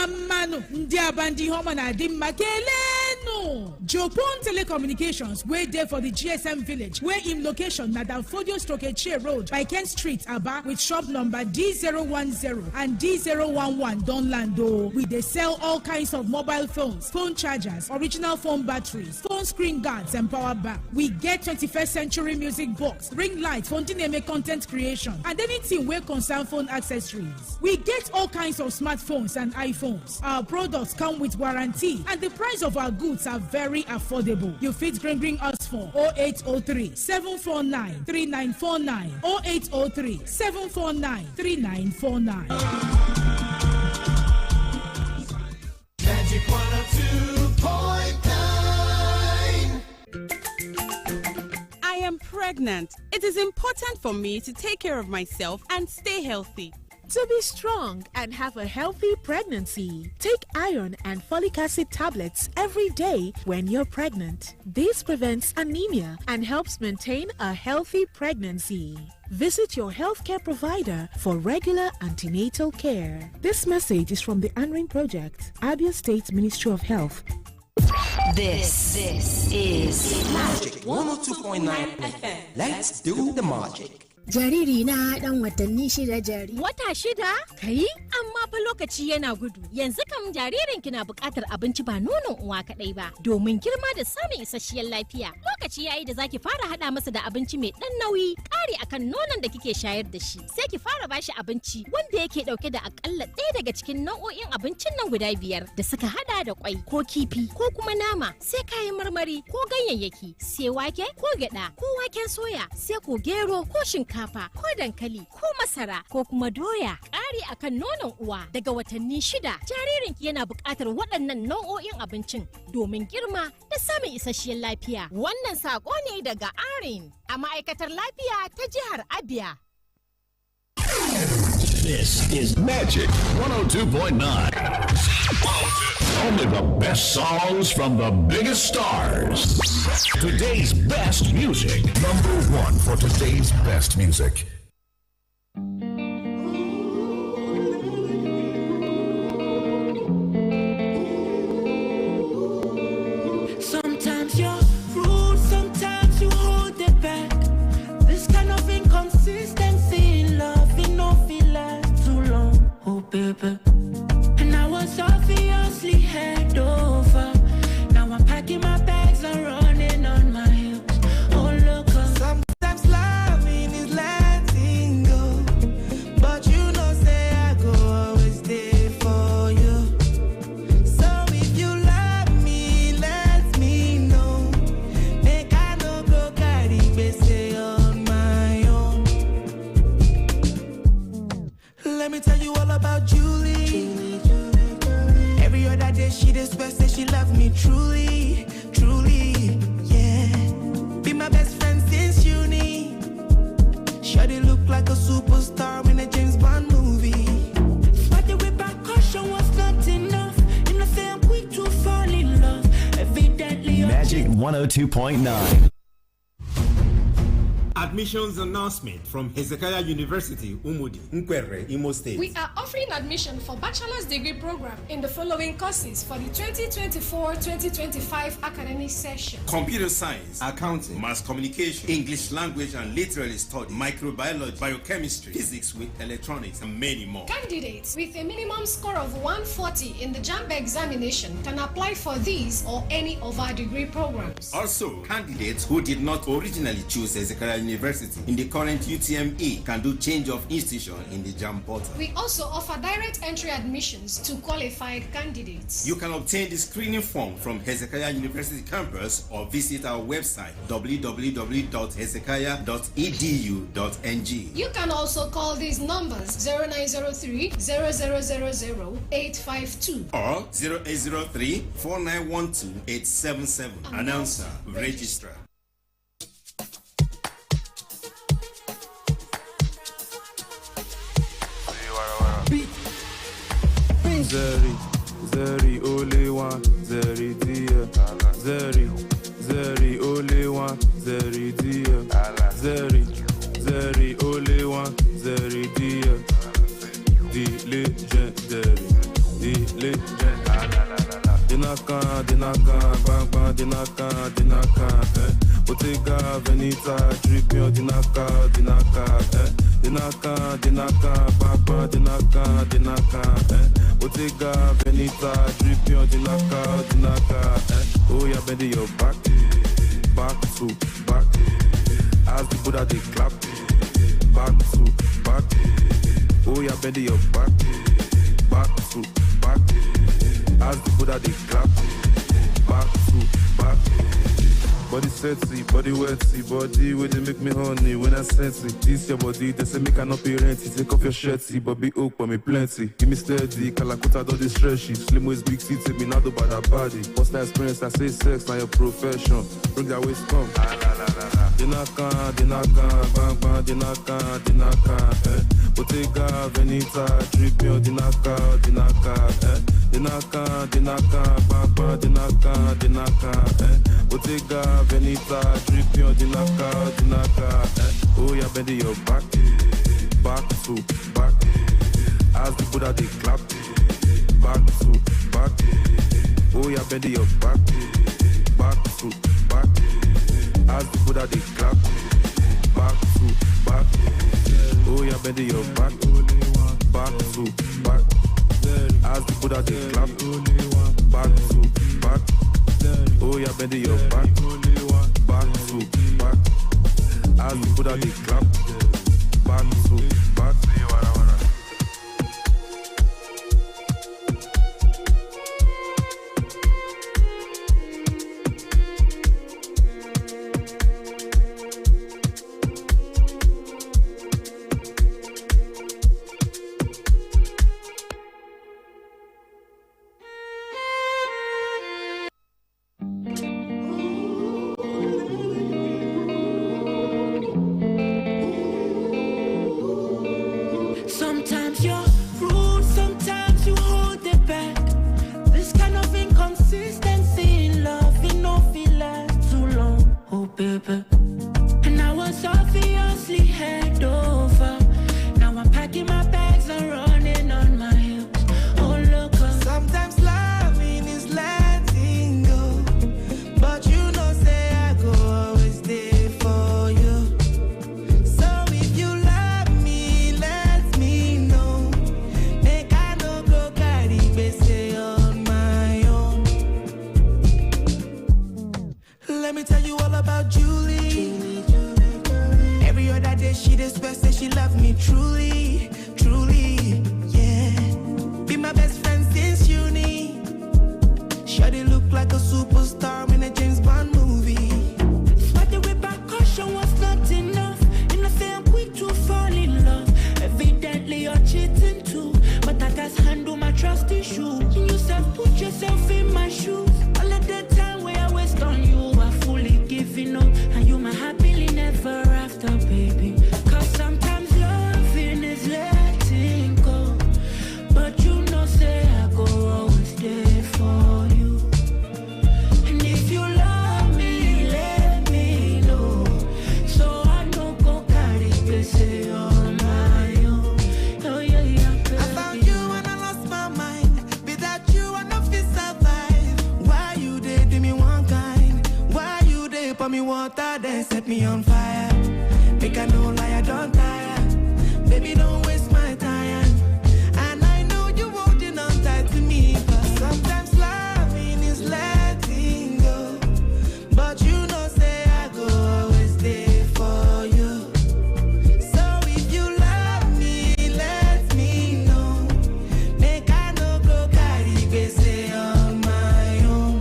mmanụ ndị abandi homa na adị mma kelenu. Jopon Telecommunications wey dey for the GSM village wey im location na Danfodio Stroke Road by Kent Street, Aba, with shop number D010 and D011 don land o. We dey sell all kinds of mobile phones, phone chargers, original phone batteries, phone screen guards and power bank. We get 21st century music box, ring light, Fontineme content creation, and anything wey concern phone accessories. We get all kinds of smartphones and iPhones. Our products come with warranty and the price of our goods are very affordable. You fit bring us for 0803 749 3949 0803 749 3949. Magic 102.9. I am pregnant. It is important for me to take care of myself and stay healthy. To be strong and have a healthy pregnancy, take iron and folic acid tablets every day when you're pregnant. This prevents anemia and helps maintain a healthy pregnancy. Visit your healthcare provider for regular antenatal care. This message is from the Henry Project, Abia State Ministry of Health. This is Magic 102.9 FM. Let's do the magic. Jariri na dan watanni 6 jari. Wata 6? Kai? Amma fa lokaci yana gudu. Yanzu kam jaririnki na buƙatar abinci ba nonon uwa kaɗai ba. Domin girma da samun isasshiyar lafiya. Lokaci yayi da zaki fara haɗa masa da abinci mai ɗan nauyi, ƙari akan nonon da kike shayar da shi. Sai ki fara bashi abinci wanda yake ɗauke da akalla ɗaya daga cikin nau'o'in abincin nan guda 5 da suka haɗa da kwai ko kifi ko kuma nama, sai kayan marmari ko ganyayyaki, sai wake ko gyaɗa ko waken soya, sai ko gero ko shinkafa ko dankali ko masara ko kuma doya. Ƙari akan nonon uwa daga watanni 6 jaririnki yana buƙatar waɗannan nau'o'in abincin domin girma da samun isasshiyar lafiya. Wannan saƙo ne daga Arin a ma'aikatar lafiya ta jihar Abia. This is Magic 102.9. Only the best songs from the biggest stars. Today's best music. Number one for today's best music. Sometimes you're rude, sometimes you hold it back. This kind of inconsistency in love, it no feel like too long, oh baby. And I was obviously head over. Now I'm packing my bags and running on my heels. Oh look, sometimes loving is letting go, but you know say I go always stay for you. So if you love me, let me know. Make I no go carry say on my own. Let me tell you all about Julie. Every other day she just say she love me truly, truly, yeah. Be my best friend since uni. Shawty look like a superstar in a James Bond movie. But the repercussion was not enough. You know say I'm quick to fall in love. Evidently Magic 102.9. Admissions announcement from Hezekiah University, Umudi, Nkwere, Imo State. We are offering admission for bachelor's degree program in the following courses for the 2024-2025 academic session: Computer Science, Accounting, Mass Communication, English Language and Literary Studies, Microbiology, Biochemistry, Physics with Electronics, and many more. Candidates with a minimum score of 140 in the JAMB examination can apply for these or any of our degree programs. Also, candidates who did not originally choose Hezekiah University in the current UTME can do change of institution in the JAMB portal. We also offer direct entry admissions to qualified candidates. You can obtain the screening form from Hezekiah University campus or visit our website www.hezekiah.edu.ng. You can also call these numbers 0903 0000 852 or 0803 4912 877. Announcer, Registrar. Zeri, Zeri, only one, Zeri, dear. Zeri, Zeri, only one, Zeri, dear. Zeri, Zeri, only one, Zeri, dear. The legendary, the legend. Dinaka, bang bang, dinaka, Bottega, Venita, trip your dinaka, Dinaka, bang bang, dinaka, Bottega, Venita, trip your dinaka, Oh yeah, bend your back to back. As the Buddha they clap, back to back. Oh yeah, bend your back to back. As the Buddha they clap, back to back. Body sexy, body wetty, body where they make me honey when I sense it. This your body, they say me cannot be renty. Take off your shirty, but be up for me plenty. Give me steady, Kalakuta don't distress she. Slim waist, big seat, take me not about that body. What's that experience? I say sex, not your profession. Bring that waist come. Dinaka, bang bang, dinaka, Bottega, Venita, trip your dinaka, Dinaka, bang bang, dinaka, Bottega, Venita, trip your dinaka, Oh yeah, bend your back to back. As the Buddha they clap, back to back. Oh yeah, bend your back to back. As the Buddha they clap, back to back. Oh yeah, bend your back to back. As the Buddha they clap, back to back. Oh yeah, bend your back to back. As the Buddha they clap, back to back. called Julie. Every other day she just say she love me truly, truly, yeah. Be my best friend since uni. Shawty look like a superstar in a James Bond movie. But the repercussion was not enough. And I say I'm quick to fall in love. Evidently you're cheating too, but I just handle my trust issue. You yourself put yourself in my shoes. All of the time where I waste on you, I fully giving up, and you my happily never after, baby. Cause sometimes loving is letting go, but you know say I go always there for you. And if you love me, let me know, so I don't go carry this on my own. Oh yeah, yeah, baby. I found you and I lost my mind. Without you I no fit survive. Why you dey do me one kind? Why you dey pour me water then set me on fire? Make I no lie, I don't tire. Baby, don't waste my time. And I know you holding on tight to me, but sometimes loving is letting go. But you know say I go always there for you. So if you love me, let me know. Make I no go carry bese on my own.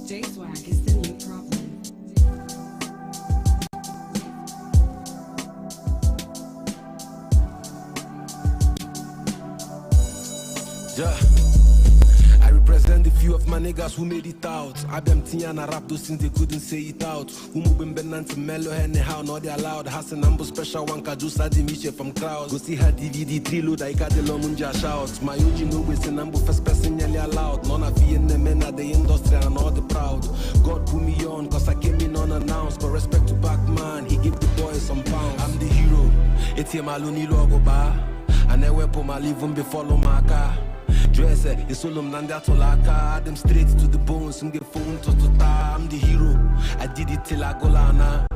J-Swag is the new problem. Yeah. I represent the few of my niggas who made it out. I been Tiana rap those since they couldn't say it out. Who moving benanti mellow anyhow, not they allowed. Hassan Ambo special one kajusa di miche from crowds. Go see her DVD 3 load, I got the lomunja shout. My OG no wasting Ambo first person nearly allowed. None of you in the men at the industry and all the proud. God put me on cause I came in unannounced. But respect to Backman, he give the boys some pounds. I'm the hero, it's him alone logo bar. And I wear my live be follow my car. Dress it's all nanda to laka. Them straight to the bones, some get phone to ta. I'm the hero, I did it till I go lana.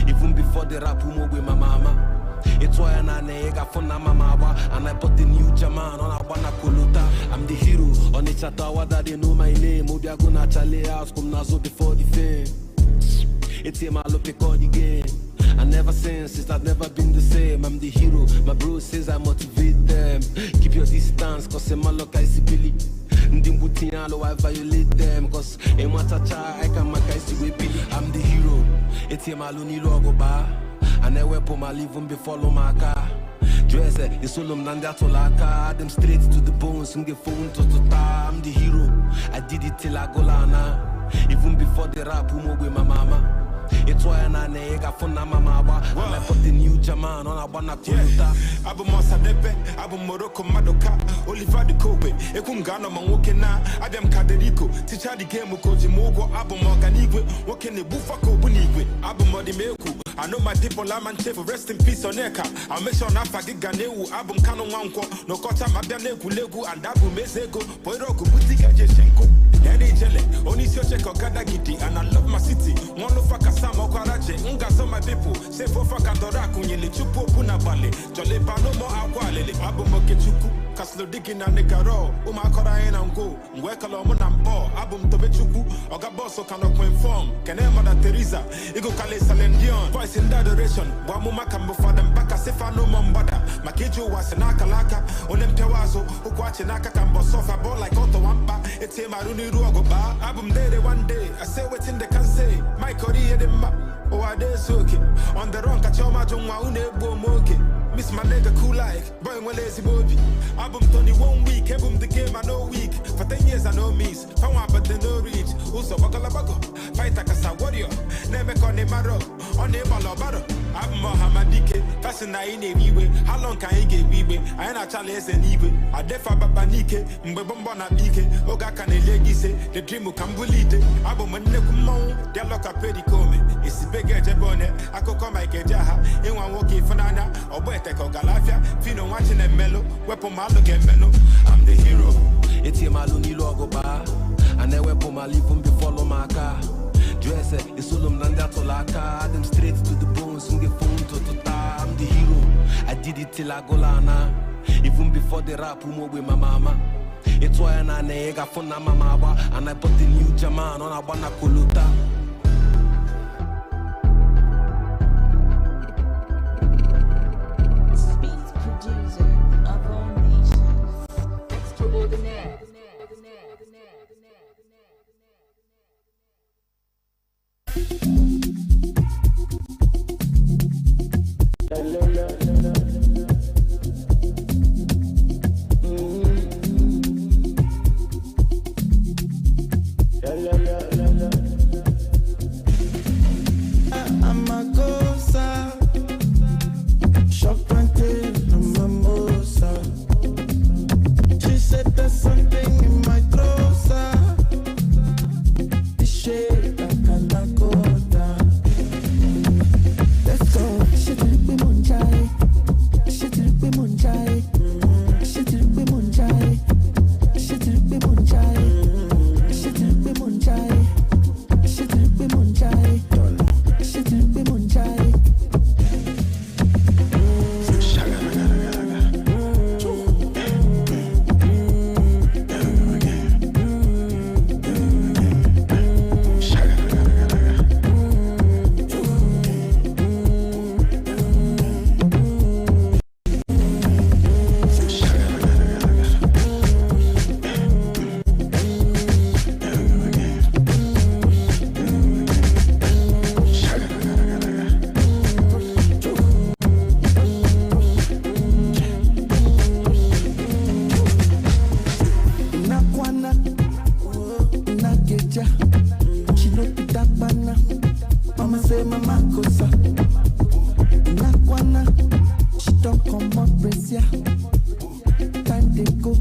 Even before the rap with my mama. It's why I nega for na mama. And I put the new Jaman on a wana koluta. I'm the hero, on the chatawa that they know my name. Obia gonna chale house, come nazo before the fame. It's him I look pick all the game. I never since, I've never been the same. I'm the hero, my bro says I motivate them. Keep your distance, cause I'm a look I see Billy. Ndimbutinalo, I violate them. Cause in Matacha, I can make I see with Billy. I'm the hero, it's him alone logo bar. And I wear my live be follow my car. Dress it's all nanda to laka. Them straight to the bones, some get phone to ta. I'm the hero, I did it till I go lana. Even before the rap with my mama. It's why I nega for na mama. And I put the new Jaman on a wana kuluta. Abu Mosadepe, Abu Morocco Madoka, Oliver de Kobe, Ekungano Mangokena, Adam Kaderico, Ticha the game Koji Mogo, Abu Morganigwe, Woken the Bufako Bunigwe, Abu Modimeku. I know my people are man chef, rest in peace on Eka. I'll make sure Nafa Giganeu, Abu Kano Wanko, no Kota Mabianeku Legu, and Abu Mezego, Poiroko Butika Jeshenko. Any jelly, only check or Kadagiti, and I love my city. One of Fakasama Kwaraje, Ungazo my people, say for Fakadoraku, Chupo Punabale, Jolepa no more Aquale, Abu Mokechuku, Caslo digging and Negaro, Umakora and go, Wekalomon and Bo, Abum Tobechuku, Ogaboso cannot inform, Canemada Teresa, Igo Kale Salendion, voice in that direction, Wamuma Kambo for them back as if I no Mombada, Makejo was an Akalaka, Olempewazo, Ukwachinaka Kambo Sofa, ball like Otto Wampa, it's a Maruni Ruogoba, Abum Day one day, I say what's in the can say, my Korea de Ma, oh I dare soak it, on the wrong Kachoma Juma Unebo Moke, Miss my nigga cool like, boy when lazy bobby, Abum Tony 1 week, Ebum the game I know week, for 10 years I know miss, Power but the no reach, also Bakalabago, fight like a warrior, never call him Maro, on him Malabaro, Abum Mohamadike, Fasten I in a wee. How long can he get wee? I ain't a challenge anyway. I defa babanike, mbebomba bike. Oga can a legi say the dream will come bulite. Abomanekumo, they lock up pretty come. It's the big jabone. I could come my kejaha. In one walking fanana, or better galafia. Fino watching a mellow, weapon malo get mellow. I'm the hero. It's your maluni logo bar. And I weapon my leave before my car. Dress it, it's all nanda to la car. Them straight to the bones, and the phone to I'm the hero. I did it till I go lana. Even before the rap, with my mama. It's why I nega for mama, and I bought the new Jaman on a banana kuluta. Beats producer of all nations. Extraordinaire. I'm a gosa, shop and tail, I'm a mosa. She said there's something in my trosa. The shade I cannot go down. Let's go. She did be munjai. She did be munjai. She did be munjai. She did be munjai. She did be munjai. She did be munjai. She did be munjai. She know the dark banana. Mama say mama kosa. Nakwana, she don't come up brace ya. Time they go.